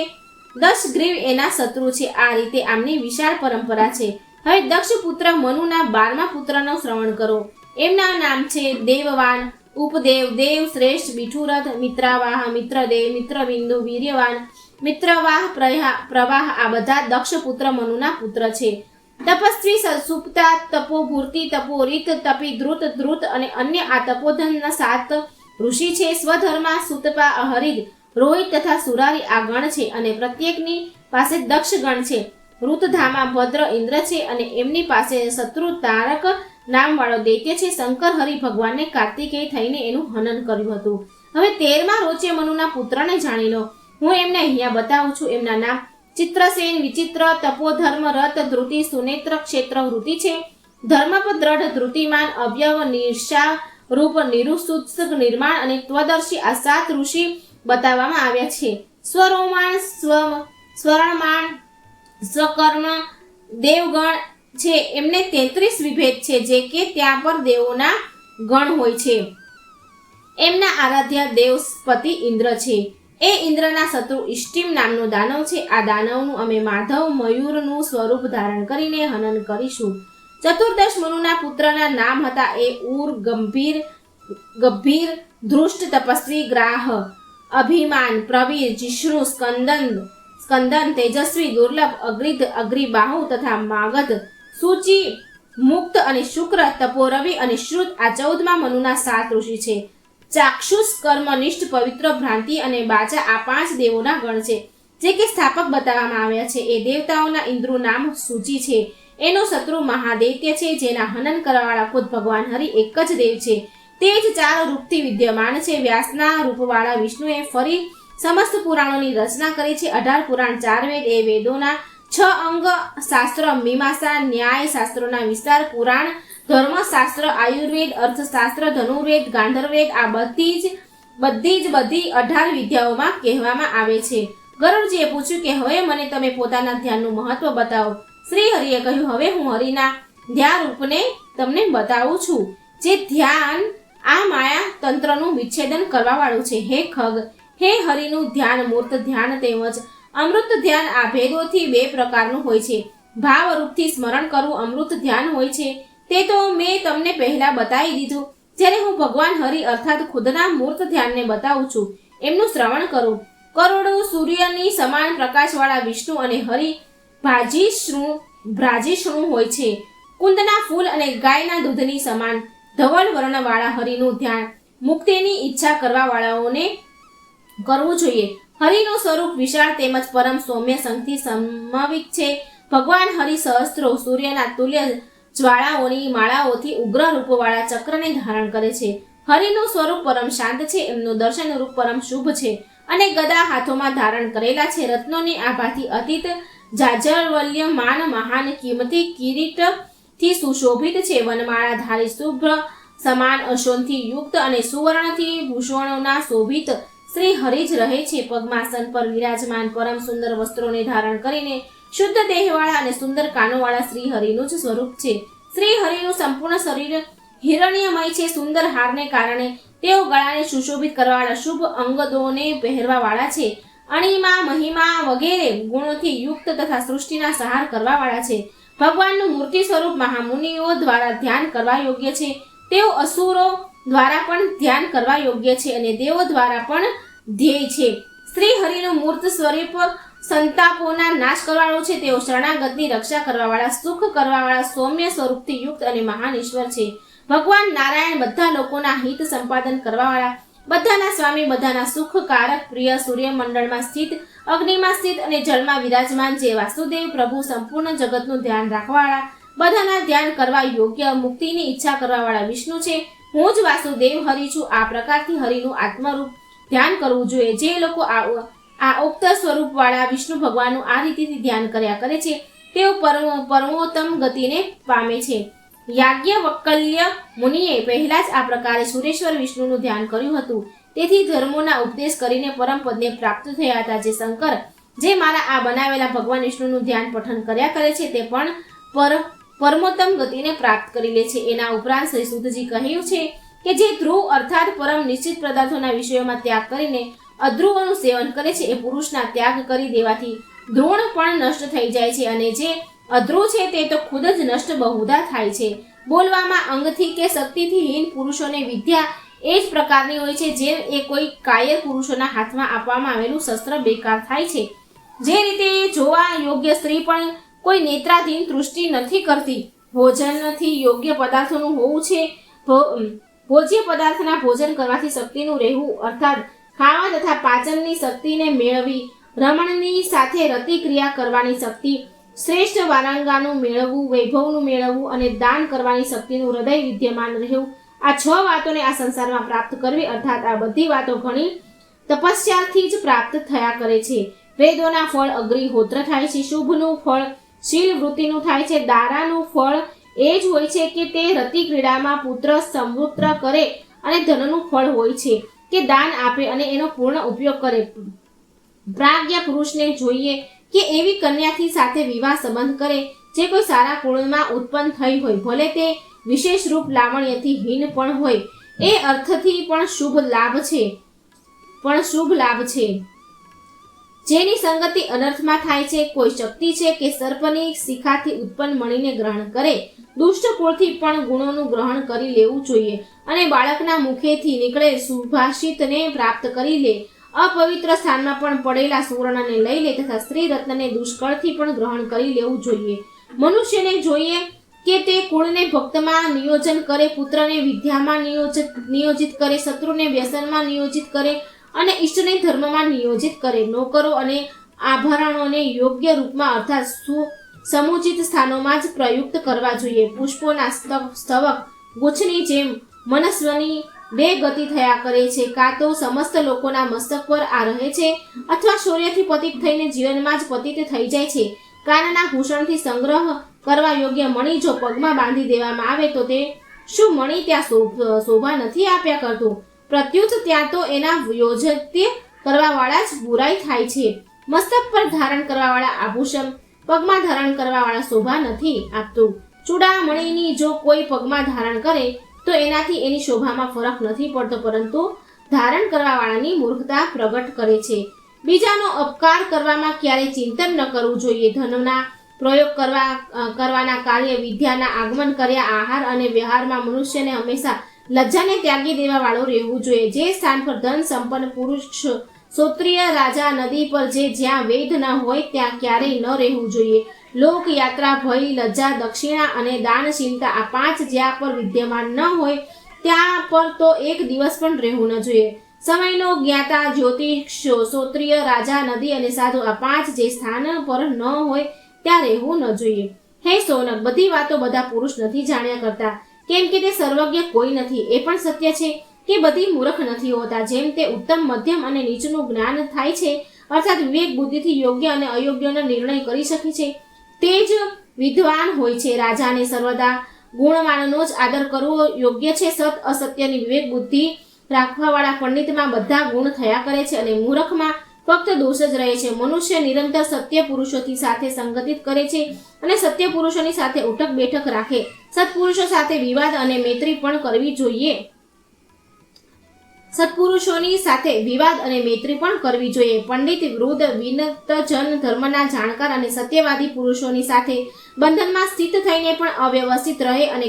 દશગ્રીવ એના શત્રુ છે. આ રીતે આમની વિશાળ પરંપરા છે. હવે દક્ષ પુત્ર મનુના 12મા પુત્રનો શ્રવણ કરો. એમના નામ છે દેવવાન, ઉપદેવ, દેવ શ્રેષ્ઠ, બિઠુરથ, મિત્રાવાહ, મિત્રદેવ, મિત્રબિંદુ, વીર્યવાન, મિત્રવાહ, પ્રવાહ આ બધા દક્ષ પુત્ર મનુના પુત્ર છે. તપસ્વી, સુપ્તા, તપોભૂર્તિ, તપોરીત, તપી, ધ્રુત અને અન્ય આ તપોધનના 7 ઋષિ છે. સ્વધર્મા, સુતપા, અહરિદ, રોહિત તથા સુરારી આ ગણ છે અને પ્રત્યેકની પાસે દક્ષ ગણ છે. ઋતધામા ભદ્ર ઇન્દ્ર છે અને એમની પાસે શત્રુ તારક નામવાળો દૈત્ય છે. શંકર હરિ ભગવાનને કાર્તિકેય થઈને એનું હનન કર્યું હતું. હવે 13મા રોચે મનુના પુત્રને જાણી લો. હું એમને અહીંયા બતાવું છું. એમના નામ ચિત્રસેન, વિચિત્ર, તપોધર્મ, રત, ધૃતિ, સુનેત્ર, ક્ષેત્ર વૃત્તિ છે. ધર્મપદ, દ્રઢ, ધૃતિમાન, અવ્યવ, નિર્ષા, રૂપ, નિરુસુત્સક, નિર્માણ અને ત્વદર્શી આ 7 ઋષિ બતાવવામાં આવ્યા છે. સ્વરોમાણ, સ્વર્ણમાણ, સ્વકર્મ દેવગણ છે. એમને 33 વિભેદ છે જે કે ત્યાં પર દેવોના ગણ હોય છે. એમના આરાધ્ય દેવપતિ ઇન્દ્ર છે. એ ઇન્દ્રના શત્રુ ઇષ્ટિમ નામનો દાનવ છે. આ દાનવનું અમે માધવ મયુરનું સ્વરૂપ ધારણ કરીને હનન કરીશું. ચતુર્દશ મનુના પુત્રના નામ હતા એ ઉર, ગંભીર, ધૃષ્ટ, તપસ્વી, ગ્રાહ, અભિમાન, પ્રવીર, જિષ્ણુ, સ્કંદન, તેજસ્વી, દુર્લભ, અગ્રિદ, અગ્રિબાહુ તથા માગધ, સૂચિ, મુક્ત અને શુક્ર, તપોરવિ અને શ્રુત આ 14મા મનુના 7 ઋષિ છે. ચાક્ષુષ, કર્મનિષ્ઠ, પવિત્ર, ભ્રાંતિ અને બાચા આ 5 દેવોના ગણ છે જે કે સ્થાપક બતાવવામાં આવ્યા છે. એ દેવતાઓના ઇન્દ્રનું નામ સૂચિ છે. એનો શત્રુ મહાદૈત્ય છે જેના હનન કરવાવાળા ખુદ ભગવાન હરિ એક જ દેવ છે. તે જ 4 રૂપથી વિદ્યમાન છે. વ્યાસના રૂપવાળા વિષ્ણુએ ફરી સમસ્ત પુરાણોની રચના કરી છે. 18 પુરાણ, 4 વેદ એ વેદોના 6 અંગ, શાસ્ત્ર, મીમાંસા, ન્યાય શાસ્ત્રોના વિસ્તાર, પુરાણ, ધર્મશાસ્ત્ર, આયુર્વેદ, અર્થશાસ્ત્ર, ધનુર્વેદ, ગાંધર્વેદ આ બધી 18 વિદ્યાઓમાં કહેવામાં આવે છે. ગરુડજીએ પૂછ્યું કે હવે મને તમે પોતાના ધ્યાનનું મહત્વ બતાવો. શ્રી હરિએ કહ્યું હવે હું હરિના ધ્યાન રૂપને તમને બતાવું છું. જે ધ્યાન આ માયા તંત્રનું વિચ્છેદન કરવા વાળું છે. હે ખગ, હે હરિનું ધ્યાન મૂર્ત ધ્યાન તેમજ અમૃત ધ્યાન આ ભેદોથી 2 પ્રકારનું હોય છે. ભાવ રૂપથી સ્મરણ કરવું અમૃત ધ્યાન હોય છે. તે તો મેં તમને પહેલા બતાવી દીધું. જ્યારે હું ભગવાન હરિ અર્થાત ખુદના મૂર્ત ધ્યાનને બતાવું છું એમનું શ્રવણ કરું. કરોડો સૂર્યની સમાન પ્રકાશવાળા વિષ્ણુ અને હરિ ભ્રાજિષ્ણુ હોય છે. કુંદના ફૂલ અને ગાયના દૂધની સમાન ધવલ વર્ણવાળા હરિનું ધ્યાન મુક્તિની ઈચ્છા કરવા વાળાઓને કરવું જોઈએ. હરિનું સ્વરૂપ વિશાળ તેમજ પરમ સૌમ્ય સંગથી સમવિત છે. ભગવાન હરિ સહસ્ત્રો સૂર્યના તુલ્ય જ્વાળાઓની માળાઓથી ઉગ્ર રૂપવાળા ચક્રને ધારણ કરે છે. હરિનું સ્વરૂપ પરમ શાંત છે. એમનું દર્શન રૂપ પરમ શુભ છે અને ગદા હાથોમાં ધારણ કરેલા છે. રત્નોની આભાથી અતીત જાજરવલ્યમાન મહાન કિંમતી કિરીટથી સુશોભિત છે. વનમાળા ધારી શુભ્ર સમાન અશોનથી યુક્ત અને સુવર્ણથી ભૂષણોના શોભિત શ્રી હરિ જ રહે છે. પદ્માસન પર વિરાજમાન પરમ સુંદર વસ્ત્રોને ધારણ કરીને શુદ્ધ દેહવાળા અને સુંદર કાનોવાળા શ્રી હરિનું જ સ્વરૂપ છે. શ્રી હરિનું સંપૂર્ણ શરીર હિરણ્યમય છે. સુંદર હારને કારણે તેઓ ગળાને સુશોભિત કરવાવાળા શુભ અંગદોને પહેરવાવાળા છે. અણિમા, મહિમા વગેરે ગુણોથી યુક્ત તથા સૃષ્ટિના સહાર કરવાવાળા છે. ભગવાનનું મૂર્તિ સ્વરૂપ મહામુનિઓ દ્વારા ધ્યાન કરવા યોગ્ય છે. તેઓ અસુરો દ્વારા પણ ધ્યાન કરવા યોગ્ય છે અને દેવો દ્વારા પણ ધ્યેય છે. શ્રી હરિનું મૂર્ત સ્વરૂપ સંતાપોના નાશ કરવાવાળું છે. તેઓ શરણાગતની રક્ષા કરવાવાળા, સુખ કરવાવાળા, સૌમ્ય સ્વરૂપથી યુક્ત અને મહાન ઈશ્વર છે. ભગવાન નારાયણ બધા લોકોના હિત સંપાદન કરવાવાળા બધાના સ્વામી, બધાના સુખકારક, પ્રિય, સૂર્યમંડળમાં સ્થિત, અગ્નિમાં સ્થિત અને જળમાં વિરાજમાન જે વાસુદેવ પ્રભુ સંપૂર્ણ જગતનું ધ્યાન રાખવાવાળા, બધાના ધ્યાન કરવા યોગ્ય, મુક્તિની ઈચ્છા કરવાવાળા વિષ્ણુ છે. હું જ વાસુદેવ હરિ છું. આ પ્રકારથી હરિનું આત્મરૂપ ધ્યાન કરવું જોઈએ. જે લોકો આ ઉક્ત સ્વરૂપવાળા વિષ્ણુ ભગવાનનું આ રીતેથી ધ્યાન કર્યા કરે છે તેઓ પરમોત્તમ ગતિને પામે છે. યાજ્ઞવલ્ક્ય મુનિએ પહેલા જ આ પ્રકારે સુરેશ્વર વિષ્ણુનું ધ્યાન કર્યું હતું. તેથી ધર્મોના ઉપદેશ કરીને પરમપદને પ્રાપ્ત થયા હતા. જે શંકર જે મારા આ બનાવેલા ભગવાન વિષ્ણુનું ધ્યાન પઠન કર્યા કરે છે તે પણ પરમોત્તમ ગતિને પ્રાપ્ત કરી લે છે. એના ઉપરાંત શ્રી સુતજી કહ્યું છે કે જે ધ્રુવ અર્થાત પરમ નિશ્ચિત પદાર્થોના વિષયોમાં ત્યાગ કરીને અધ્રુવોનું સેવન કરે છે એ પુરુષના ત્યાગ કરી દેવાથી દ્રોણ પણ નષ્ટ થઈ જાય છે અને જે અધ્રુવ છે તે તો ખુદ જ નષ્ટ બહુધા થાય છે. બોલવામાં અંગથી કે શક્તિથી હીન પુરુષોને વિદ્યા એ જ પ્રકારની હોય છે જે એ કોઈ કાયર પુરુષોના હાથમાં આપવામાં આવેલું શસ્ત્ર બેકાર થાય છે. જે રીતે જોવા યોગ્ય સ્ત્રી પણ કોઈ નેત્રાધીન તૃષ્ટિ નથી કરતી. ભોજનથી યોગ્ય પદાર્થોનું હોવું છે. ભોજ્ય પદાર્થના ભોજન કરવાથી શક્તિનું રહેવું અર્થાત ખાવા તથા પાચનની શક્તિને મેળવી, રમણની સાથે રતિક્રિયા કરવાની શક્તિ, શ્રેષ્ઠ વારાંગાનું મેળવવું, વૈભવનું મેળવવું અને દાન કરવાની શક્તિનું હૃદય વિદ્યમાન રહેવું, આ 6 વાતોને આ સંસારમાં પ્રાપ્ત કરવી અર્થાત આ બધી વાતો ઘણી તપસ્યાથી જ પ્રાપ્ત થયા કરે છે. વેદોના ફળ અગ્નિહોત્ર થાય છે. શુભનું ફળ શીલ વૃત્તિનું થાય છે. દારાનું ફળ એ જ હોય છે કે તે રતિ ક્રીડામાં પુત્ર સમૃદ્ધ કરે અને ધનનું ફળ હોય છે કે દાન આપે અને એનો પૂર્ણ ઉપયોગ કરે. પ્રાજ્ઞ પુરુષને જોઈએ કે એવી કન્યાથી સાથે વિવાહ સંબંધ કરે જે કોઈ સારા કુળમાં ઉત્પન્ન થઈ હોય, ભલે તે વિશેષ રૂપ લાવણ્યથી હીન પણ હોય. એ અર્થથી પણ શુભ લાભ છે. જેની સંગતિ અનર્થમાં થાય છે. કોઈ શક્તિ છે કે સર્પની શિખાથી ઉત્પન્ન મણીને ગ્રહણ કરે. દુષ્ટ કુળથી પણ ગુણોનું ગ્રહણ કરી લેવું જોઈએ અને બાળકના મુખેથી નીકળે સુભાષિતને પ્રાપ્ત કરી લે. અપવિત્ર સ્થાનમાં પણ પડેલા સુવર્ણને લઈ લે તથા સ્ત્રી રત્નને દુષ્કળથી પણ ગ્રહણ કરી લેવું જોઈએ. મનુષ્યને જોઈએ કે તે કુળને ભક્તમાં નિયોજન કરે, પુત્રને વિદ્યામાં નિયોજિત કરે, શત્રુને વ્યસનમાં નિયોજિત કરે અને ઈષ્ટને ધર્મમાં નિયોજિત કરે. નોકરો અને આભરણોને યોગ્ય રૂપમાં અર્થાત સમુચિત સ્થાનોમાં જ પ્રયુક્ત કરવા જોઈએ. પુષ્પોના સ્તવક ગુચ્છની જેમ મનસ્વની 2 ગતિ થયા કરે છે. કાં તો સમસ્ત લોકોના મસ્તક પર આ રહે છે અથવા શૌર્યથી પતિત થઈને જીવનમાં જ પતિત થઈ જાય છે. કાનના ભૂષણથી સંગ્રહ કરવા યોગ્ય મણી જો પગમાં બાંધી દેવામાં આવે તો તે શું મણી ત્યાં શોભા નથી આપ્યા કરતું? પ્રત્યુત ત્યાં તો એના યોજત્ય કરવાવાળા જ બુરાઈ થાય છે. મસ્તક પર ધારણ કરવાવાળા આભૂષણ પગમાં ધારણ કરવાવાળા શોભા નથી આપતું. ચૂડામણીની જો કોઈ પગમાં ધારણ કરે તો એનાથી એની શોભામાં ફરક નથી પડતો, પરંતુ ધારણ કરવાવાળાની મૂર્ખતા પ્રગટ કરે છે. બીજાનો અપકાર કરવામાં ક્યારેય ચિંતન ન કરવું જોઈએ. ધનના પ્રયોગ કરવાના કાર્ય, વિદ્યાના આગમન કર્યા, આહાર અને વ્યવહારમાં મનુષ્યને હંમેશા લજ્જાને ત્યાગી દેવા વાળું રહેવું જોઈએ. જે સ્થાન પર ધન સંપન્ન પુરુષ, ક્ષત્રિય રાજા, નદી પર જ્યાં વેદ ન હોય ત્યાં ક્યારેય ન રહેવું જોઈએ. લોક યાત્રા, ભય, લજ્જા, દક્ષિણા અને દાનશીલતા આ 5 જ્યાં પર વિદ્યમાન ન હોય ત્યાં પર તો એક દિવસ પણ રહેવું ન જોઈએ. સમયનો જ્ઞાતા, જ્યોતિષ, ક્ષત્રિય રાજા, નદી અને સાધુ આ 5 જે સ્થાન પર ન હોય ત્યાં રહેવું ન જોઈએ. હે સોનક, બધી વાતો બધા પુરુષ નથી જાણ્યા કરતા, કેમ કે તે સર્વજ્ઞ કોઈ નથી. એ પણ સત્ય છે કે બધી મૂર્ખ નથી હોતા. જેમ તે ઉત્તમ, મધ્યમ અને નીચનું જ્ઞાન થાય છે અર્થાત વિવેક બુદ્ધિથી યોગ્ય અને અયોગ્યનો નિર્ણય કરી શકે છે તે જ વિદ્વાન હોય છે. રાજાને સર્વદા ગુણવાનનો જ આદર કરવો યોગ્ય છે. સત અસત્યની વિવેક બુદ્ધિ રાખવાવાળા પંડિતમાં બધા ગુણ થયા કરે છે અને મૂર્ખમાં ફક્ત દોષ જ રહે છે. મનુષ્ય નિરંતર સત્ય પુરુષોથી સાથે સંગતિત કરે છે અને સત્ય પુરુષોની સાથે ઉઠક બેઠક રાખે. સત્પુરુષો સાથે વિવાદ અને મૈત્રી પણ કરવી જોઈએ. સત્પુરુષોની સાથે વિવાદ અને મૈત્રી પણ કરવી જોઈએ. પંડિત, વૃદ્ધ, વિનતજન, ધર્મના જાણકાર અને સત્યવાદી પુરુષોની સાથે બંધનમાં સ્થિત થઈને પણ અવ્યવસ્થિત રહે અને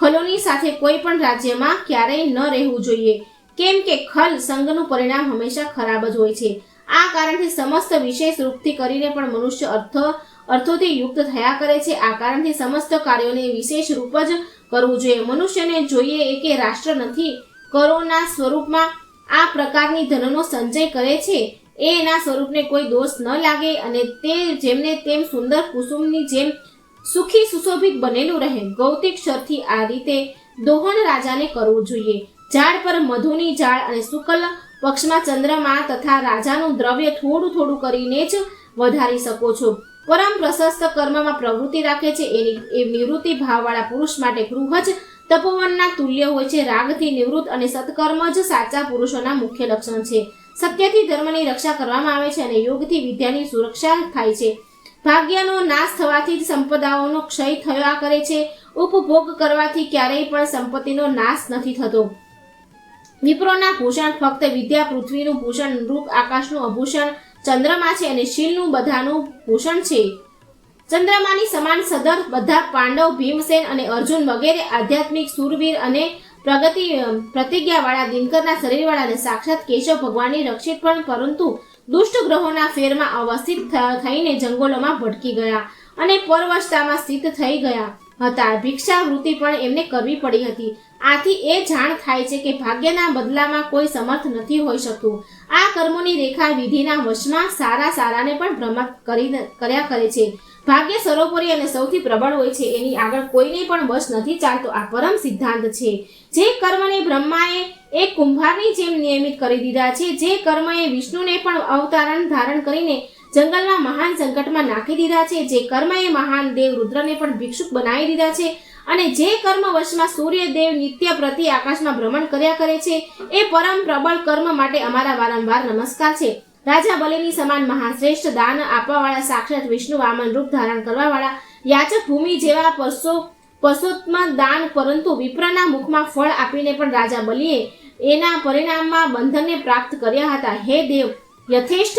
ખલોની સાથે કોઈ પણ રાજ્યમાં ક્યારેય ન રહેવું જોઈએ. કેમ કે ખલ સંગનું પરિણામ હંમેશા ખરાબ જ હોય છે. આ કારણથી સમસ્ત વિશેષ રૂપથી કરીને પણ મનુષ્ય અર્થોથી યુક્ત થયા કરે છે. આ કારણથી સમસ્ત કાર્યોને વિશેષ રૂપ જ કરવું જોઈએ. મનુષ્યને જોઈએ કે રાષ્ટ્ર નથી કરોના સ્વરૂપમાં આ પ્રકારની ધનનો સંચય કરે છે એના સ્વરૂપને કોઈ દોષ ન લાગે અને તે જેમને તેમ સુંદર કુસુમની જેમ સુખી સુશોભિત બનેલું રહે. ગૌતિક શરથી આ રીતે દોહન રાજાને કરવું જોઈએ. ઝાડ પર મધુની ઝાડ અને શુક્લ પક્ષમાં ચંદ્રમા તથા રાજાનું દ્રવ્ય થોડું થોડું કરીને જ વધારી શકો છો. પરમ પ્રશસ્ત કર્મમાં પ્રવૃત્તિ રાખે છે એ નિવૃત્તિ ભાવવાળા પુરુષ માટે ગૃહ જ તપોવનના તુલ્ય હોય છે. રાગથી નિવૃત્ત અને સત્કર્મ જ સાચા પુરુષોના મુખ્ય લક્ષણ છે. સત્યથી ધર્મની રક્ષા કરવામાં આવે છે અને યોગથી વિદ્યાની સુરક્ષા થાય છે. ભાગ્યનો નાશ થવાથી જ સંપદાઓનો ક્ષય થયા કરે છે. ઉપભોગ કરવાથી ક્યારેય પણ સંપત્તિનો નાશ નથી થતો. વિપ્રોના ભૂષણ ફક્ત વિદ્યા, પૃથ્વીનું ભૂષણ, નૃપ આકાશનું આભૂષણ ચંદ્રમા છે અને શીલનું બધાનું ભૂષણ છે. ચંદ્રમાની સમાન સદર બધા પાંડવ, ભીમસેન અને અર્જુન વગેરે આધ્યાત્મિક શૂરવીર અને પ્રતિજ્ઞાવાળા દિનકરના શરીરવાળા અને સાક્ષાત કેશવ ભગવાનની રક્ષિત પણ પરંતુ દુષ્ટ ગ્રહોના ફેરમાં અવસ્થિત થઈને જંગલોમાં ભટકી ગયા અને પરવશતામાં સ્થિત થઈ ગયા હતા. ભિક્ષાવૃત્તિ પણ એમને કરવી પડી હતી. આથી એ જાણ થાય છે કે ભાગ્યના બદલામાં કોઈ સમર્થ નથી હોઈ શકતું. આ કર્મોની રેખા વિધિના વશમાં સારાને પણ ભ્રમત કર્યા કરે છે. ભાગ્ય સર્વોપરી અને સૌથી પ્રબળ હોય છે. એની આગળ કોઈને પણ વશ નથી ચાલતો. આ પરમ સિદ્ધાંત છે. જે કર્મને બ્રહ્માએ એક કુંભારની જેમ નિયમિત કરી દીધા છે, જે કર્મએ વિષ્ણુને પણ અવતારણ ધારણ કરીને જંગલમાં મહાન સંકટમાં નાખી દીધા છે, જે કર્મએ મહાન દેવ રુદ્રને પણ ભિક્ષુક બનાવી દીધા છે અને જે કર્મ વશમાં સૂર્યદેવ નિત્ય પ્રતિ આકાશમાં ભ્રમણ કર્યા કરે છે, એ પરમ પ્રબળ કર્મ માટે અમારા વારંવાર નમસ્કાર છે. રાજા બલિની સમાન મહાશ્રેષ્ઠ દાન આપવાવાળા સાક્ષાત વિષ્ણુ વામન રૂપ ધારણ કરવાવાળા યાચક ભૂમિ જેવા પશોત્મ દાન પરંતુ વિપ્રના મુખમાં ફળ આપીને પણ રાજા બલિએ એના પરિણામમાં બંધનને પ્રાપ્ત કર્યા હતા. હે દેવ, યથેષ્ટ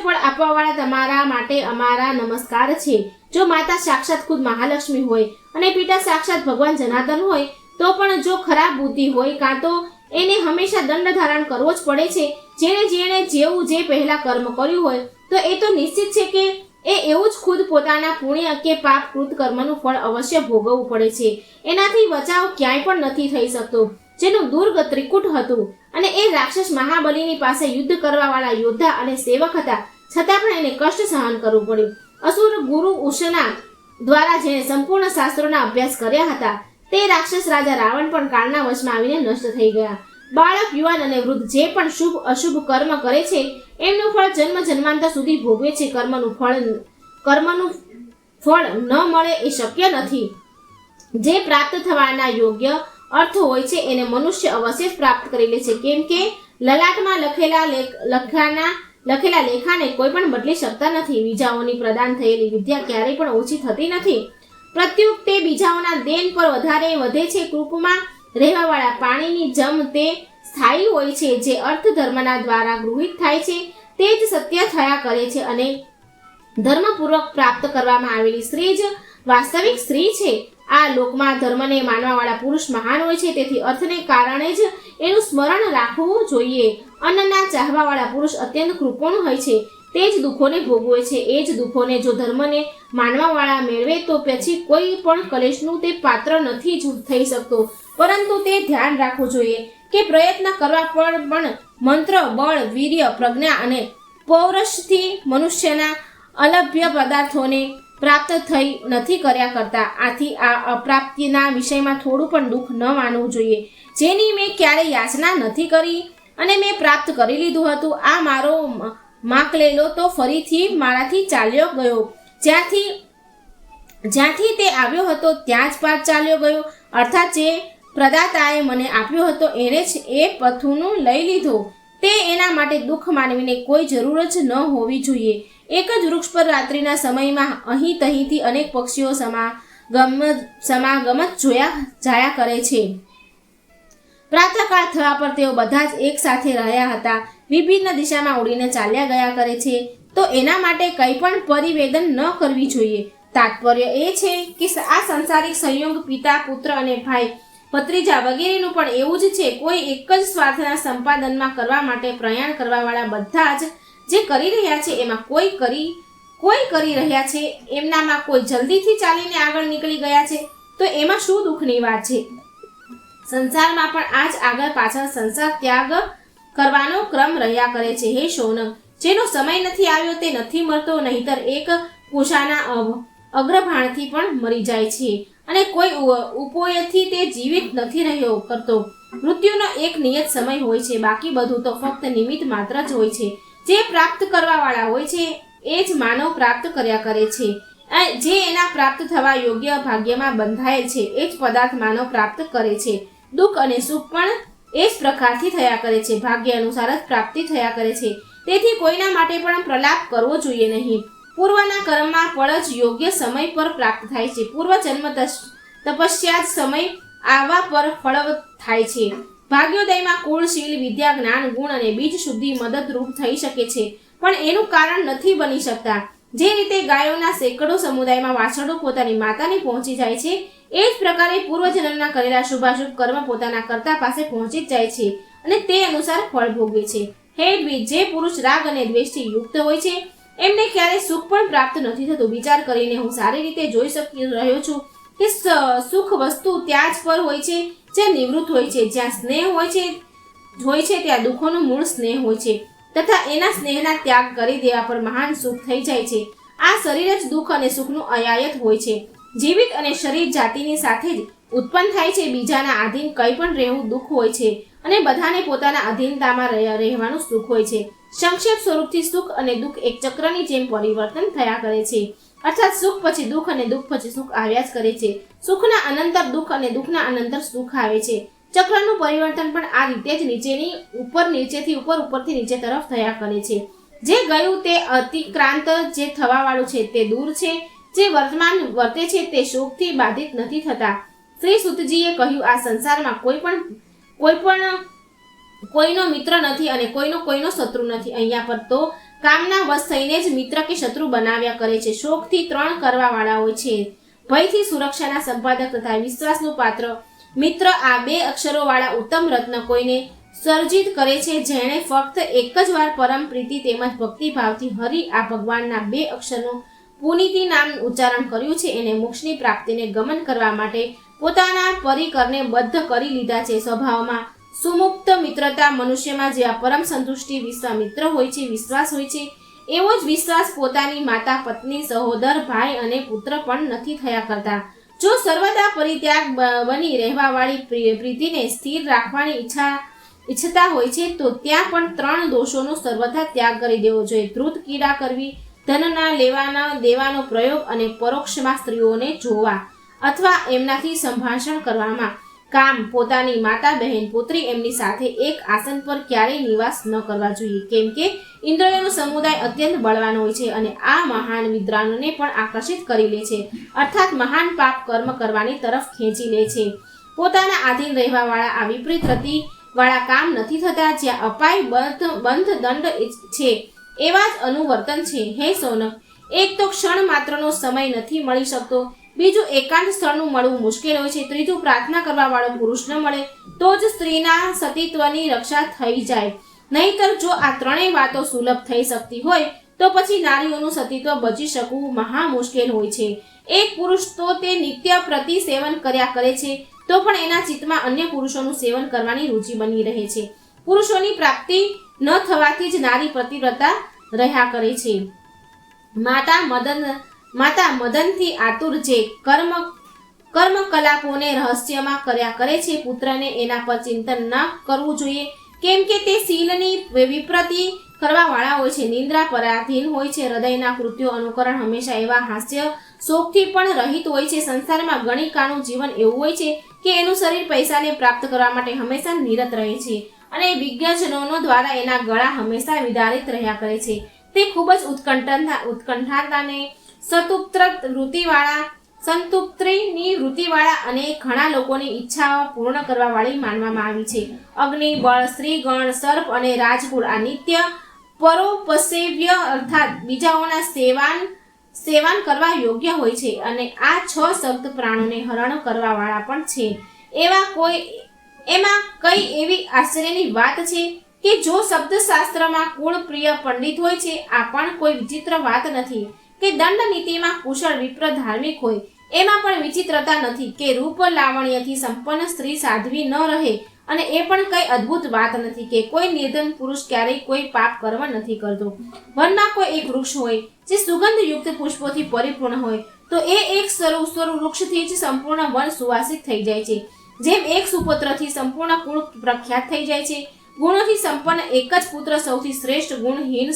ફળ આપવાવાળા તમારા માટે અમારા નમસ્કાર છે. જો માતા સાક્ષાત ખુદ મહાલક્ષ્મી હોય અને પિતા સાક્ષાત ભગવાન જનાર્દન હોય તો પણ જો ખરાબ બુદ્ધિ હોય કાં તો એને હંમેશા દંડ ધારણ કરવો જ પડે છે. જેણે જેવું જે પહેલા કર્મ કર્યું હોય તો એ તો નિશ્ચિત છે કે એ એવું જ ખુદ પોતાના પુણ્ય કે પાપ કૃત કર્મનું ફળ અવશ્ય ભોગવવું પડે છે. એનાથી બચાવ ક્યાંય પણ નથી થઈ શકતો. જેનું દુર્ગ ત્રિકૂટ હતું અને એ રાક્ષસ મહાબલીની પાસે યુદ્ધ કરવાવાળા યોદ્ધા અને સેવક હતા, છતાં પણ એને કષ્ટ સહન કરવું પડ્યું. અસુર ગુરુ ઉષના દ્વારા જેણે સંપૂર્ણ શાસ્ત્રોના અભ્યાસ કર્યા હતા તે રાક્ષસ રાજા રાવણ પણ કાળના વશમાં આવીને નષ્ટ થઈ ગયા. બાળક, યુવાન અને વૃદ્ધ જે પણ શુભ અશુભ કર્મ કરે છે એમનું ફળ જન્મ જન્માંતર સુધી ભોગવે છે. કર્મનું ફળ ન મળે એ શક્ય નથી. જે પ્રાપ્ત થવાના યોગ્ય અર્થ હોય છે એને મનુષ્ય અવશ્ય જ પ્રાપ્ત કરી લે છે, કેમ કે લલાટમાં લખેલા લેખાને કોઈ પણ બદલી શકતા નથી. બીજાઓની પ્રદાન થયેલી વિદ્યા ક્યારેય પણ ઓછી થતી નથી. પ્રત્યુક તે બીજાઓના દેન પર વધારે વધે છે. કૃપમાં રહેવાવાળા પાણીની જમ તે સ્થાયી હોય છે. જે અર્થ ધર્મના દ્વારા ગૃહિત થાય છે તે જ સત્ય થયા કરે છે અને ધર્મપૂર્વક પ્રાપ્ત કરવામાં આવેલી સ્ત્રી જ વાસ્તવિક સ્ત્રી છે. આ લોકમાં ધર્મને માનવાવાળા પુરુષ મહાન હોય છે, તેથી અર્થને કારણે જ એનું સ્મરણ રાખવું જોઈએ. અન્નના ચાહવાવાળા પુરુષ અત્યંત કૃપણ હોય છે, તે જ દુઃખોને ભોગવે છે. એ જ દુઃખોને જો ધર્મને માનવાવાળા મેળવે તો પછી કોઈ પણ કલેશનું તે પાત્ર નથી થઈ શકતો. પરંતુ તે ધ્યાન રાખવું જોઈએ કે પ્રયત્ન કરવા પર પણ મંત્ર, બળ, વીર્ય, પ્રજ્ઞા અને પૌરુષથી મનુષ્યના અલભ્ય પદાર્થોને પ્રાપ્ત થઈ નથી કર્યા કરતા. આથી આ અપ્રાપ્તિના વિષયમાં થોડું પણ દુઃખ ન માનવું જોઈએ. જેની મેં ક્યારેય યાચના નથી કરી અને મેં પ્રાપ્ત કરી લીધું હતું. આ મારો માકલેલો તો ફરીથી મારાથી ચાલ્યો ગયો. જ્યાંથી તે આવ્યો હતો ત્યાં જ પાછ ચાલ્યો ગયો. અર્થાત જે પ્રદાતાએ મને આપ્યો હતો એણે જ એ પથુનું લઈ લીધો. તે એના માટે દુઃખ માનવીને કોઈ જરૂર જ ન હોવી જોઈએ. એક જ વૃક્ષ પર રાત્રિના સમયમાં અહીં તહીંથી અનેક પક્ષીઓ સમાગમ જાયા કરે છે. પ્રાતઃકાળ થવા પર તેઓ બધા જ એક સાથે રહ્યા હતા. વિભિન્ન દિશામાં ઉડીને ચાલ્યા ગયા કરે છે. તો એના માટે કંઈ પણ પરિવેદન ન કરવી જોઈએ. તાત્પર્ય એ છે કે આ સંસારિક સંયોગ પિતા, પુત્ર અને ભાઈ, ભત્રીજા વગેરેનું પણ એવું જ છે. કોઈ એક જ સ્વાર્થના સંપાદનમાં કરવા માટે પ્રયાણ કરવાવાળા બધા જ જે કરી રહ્યા છે એમાં કોઈ કરી રહ્યા છે, એમનામાં કોઈ જલ્દીથી ચાલીને આગળ નીકળી ગયા છે, તો એમાં શું દુઃખની વાત છે? સંસારમાં પણ આ જ આગળ પાછળ સંસાર ત્યાગ કરવાનો ક્રમ રહ્યા કરે છે. હે શૌનક, જેનો સમય નથી આવ્યો તે નથી મરતો, નહીતર એક કુશાના અગ્રભાણથી પણ મરી જાય છે અને કોઈ ઉપાયથી તે જીવિત નથી રહ્યો કરતો. મૃત્યુનો એક નિયત સમય હોય છે, બાકી બધું તો ફક્ત નિમિત્ત માત્ર જ હોય છે. જે પ્રાપ્ત કરવા વાળા હોય છે એ જ માનવ પ્રાપ્ત કર્યા કરે છે. જે એના પ્રાપ્ત થવા યોગ્ય ભાગ્યમાં બંધાયેલ છે એ જ પદાર્થ માનવ પ્રાપ્ત કરે છે. દુઃખ અને સુખ પણ એ જ પ્રકારથી થયા કરે છે, ભાગ્ય અનુસાર જ પ્રાપ્તિ થયા કરે છે. તેથી કોઈના માટે પણ પ્રલાપ કરવો જોઈએ નહીં. પૂર્વના કર્મમાં ફળ જ યોગ્ય સમય પર પ્રાપ્ત થાય છે. પૂર્વજન્મ તપસ્યા જ સમય આવવા પર ફળ થાય છે. ભાગ્યોદયમાં કુળ, શીલ, વિદ્યા, જ્ઞાન, ગુણ અને બીજ શુદ્ધિ મદદરૂપ થઈ શકે છે, પણ એનું કારણ નથી બની શકતા. જે રીતે ગાયોના સેંકડો સમુદાયમાં વાછરડું પોતાની માતાને પહોંચી જાય છે, એ જ પ્રકારે પૂર્વજન્મના કરેલા શુભાશુભ કર્મ પોતાના કર્તા પાસે પહોંચી જ જાય છે અને તે અનુસાર ફળ ભોગવે છે. હે દ્વિજ, જે પુરુષ રાગ અને દ્વેષથી યુક્ત હોય છે એમને ક્યારેય સુખ પણ પ્રાપ્ત નથી થતું. વિચાર કરીને હું સારી રીતે જોઈ રહ્યો છું કે સુખ વસ્તુ ત્યાં જ પર હોય છે જે નિવૃત્ત હોય છે. જ્યાં સ્નેહ હોય છે ત્યાં દુઃખોનું મૂળ સ્નેહ હોય છે તથા એના સ્નેહના ત્યાગ કરી દેવા પર મહાન સુખ થઈ જાય છે. આ શરીર જ દુઃખ અને સુખનું અયાયત હોય છે. જીવિત અને શરીર જાતિની સાથે જ ઉત્પન્ન થાય છે. બીજાના આધીન કંઈ પણ રહેવું દુઃખ હોય છે અને બધાને પોતાના અધીનતામાં રહેવાનું સુખ હોય છે. સંક્ષેપ સ્વરૂપથી સુખ અને દુઃખ એક ચક્રની જેમ પરિવર્તન થયા કરે છે, અર્થાત સુખ પછી દુઃખ અને દુઃખ પછી સુખ આવ્યા જ કરે છે. સુખના અનંતર દુઃખ અને દુઃખના અનંતર સુખ આવે છે. ચક્રનું પરિવર્તન પણ આ રીતે જ નીચેથી ઉપર, ઉપરથી નીચે તરફ થયા કરે છે. જે ગયું તે અતિક્રાંત, જે થવાવાળું છે તે દૂર છે, જે વર્તમાન વર્તે છે તે શોકથી બાધિત નથી થતા. શ્રી સુતજીએ કહ્યું, આ સંસારમાં કોઈનો મિત્ર નથી અને કોઈનો શત્રુ નથી. અહીંયા પર તો કામના વશ થઈને જ મિત્ર કે શત્રુ બનાવ્યા કરે છે. શોકથી 3 કરવા વાળા હોય છે: ભયથી સુરક્ષાના સંપાદક તથા વિશ્વાસનું પાત્ર મિત્ર. આ 2 અક્ષરો વાળા ઉત્તમ રત્ન કોઈને સર્જિત કરે છે જેણે ફક્ત એક જ વાર પરમ પ્રીતિ તેમજ ભક્તિભાવથી હરિ આ ભગવાનના 2 અક્ષરનું પુનિતિ નામ ઉચ્ચારણ કર્યું છે. એને મોક્ષની પ્રાપ્તિને ગમન કરવા માટે પોતાના પરિકરને બદ્ધ કરી લીધા છે. સ્વભાવમાં સુમુક્ત મિત્રતા મનુષ્યમાં જ્યાં પરમ સંતુષ્ટિ વિશ્વામિત્ર હોય છે, વિશ્વાસ હોય છે, એવો જ વિશ્વાસ પોતાની માતા, પત્ની, સહોદર, ભાઈ અને પુત્ર પણ નથી થયા કરતા. જો સર્વદા પરિત્યાગ બની રહેવાવાળી પ્રીતિને સ્થિર રાખવાની ઈચ્છતા હોય છે તો ત્યાં પણ 3 દોષોનો સર્વથા ત્યાગ કરી દેવો જોઈએ: ધ્રુત કીડા કરવી, ધનના લેવાના દેવાનો પ્રયોગ અને પરોક્ષમાં સ્ત્રીઓને જોવા અથવા એમનાથી સંભાષણ કરવામાં. કામ, પોતાની માતા, બહેન, પુત્રી એમની સાથે એક આસન પર ક્યારેય નિવાસ ન કરવા જોઈએ, કેમ કે ઇન્દ્રિયોનો સમુદાય અત્યંત બળવાન હોય છે અને આ મહાન વિદ્વાનોને પણ આકર્ષિત કરી લે છે, અર્થાત મહાન પાપ કર્મ કરવાની તરફ ખેંચી લે છે. પોતાના આધીન રહેવાવાળા આ વિપરીત રતિ વાળા કામ નથી થતા. જ્યાં અપાય બંધ દંડ છે એવા જ અનુવર્તન છે. હે શૌનક, એક તો ક્ષણ માત્રનો સમય નથી મળી શકતો, બીજું એકાંત સ્થળનું મળવું મુશ્કેલ હોય છે, ત્રીજું પ્રાર્થના કરવા વાળો પુરુષ ન મળે તો જ સ્ત્રીના સતીત્વની રક્ષા થઈ જાય. નહીતર જો આ 3 વાતો સુલભ થઈ શકતી હોય તો પછી નારીઓનું સતીત્વ બચી શકવું મહા મુશ્કેલ હોય છે. એક પુરુષ તો તે નિત્ય પ્રતિ સેવન કર્યા કરે છે તો પણ એના ચિત્તમાં અન્ય પુરુષોનું સેવન કરવાની રુચિ બની રહે છે. પુરુષોની પ્રાપ્તિ ન થવાથી જ નારી પતિવ્રતા રહ્યા કરે છે. માતા મદનથી આતુર જે કર્મ કલાપોને રહસ્યમાં કર્યા કરે છે, પુત્રને એના પર ચિંતન ન કરવું જોઈએ, કેમ કે તે શીલની વિપ્રતિ કરવા વાળા હોય છે, નિંદ્રા પરાધીન હોય છે, હૃદયના કૃત્યો અનુકરણ હંમેશા એવા હાસ્ય શોકથી પણ રહિત હોય છે. સંસારમાં ગણિકાનું જીવન એવું હોય છે કે એનું શરીર પૈસાને પ્રાપ્ત કરવા માટે હંમેશા નિરત રહે છે અને વિજ્ઞજનો દ્વારા એના ગળા હંમેશા વિદારિત રહ્યા કરે છે. તે ખૂબ જ ઉત્કંઠાને સંતુપ્તિની વૃત્તિવાળા અને ઘણા લોકોની ઈચ્છાઓ પૂર્ણ કરવા વાળી માનવામાં આવી છે. અગ્નિ, બળ, સ્ત્રીગણ, સર્પ અને રાજકુળ આ નિત્ય પરોપસેવ્ય અર્થાત બીજાઓના સેવાન કરવા યોગ્ય હોય છે અને આ 6 શબ્દ પ્રાણોને હરણ કરવા વાળા પણ છે. એમાં કઈ એવી આશ્ચર્યની વાત છે કે જો શબ્દશાસ્ત્રમાં કુળ પ્રિય પંડિત હોય છે, આ પણ કોઈ વિચિત્ર વાત નથી કે દંડ નીતિમાં કુશળ વિપ્ર ધાર્મિક હોય. એમાં પણ વિચિત્રતા નથી કે રૂપ લાવણ્યથી સંપન્ન સ્ત્રી સાધ્વી ન રહે, અને એ પણ કઈ અદ્ભુત વાત નથી કે કોઈ નિર્ધન પુરુષ ક્યારેય કોઈ પાપ કર્મ નથી કરતો. વનમાં કોઈ એક વૃક્ષ હોય જે સુગંધયુક્ત પુષ્પોથી પરિપૂર્ણ હોય, તો એ એક સરું વૃક્ષથી જ સંપૂર્ણ વન સુવાસિત થઈ જાય છે. જેમ એક સુપુત્રથી સંપૂર્ણ કુળ પ્રખ્યાત થઈ જાય છે, ગુણોથી સંપન્ન એક જ પુત્ર સૌથી શ્રેષ્ઠ, ગુણહીન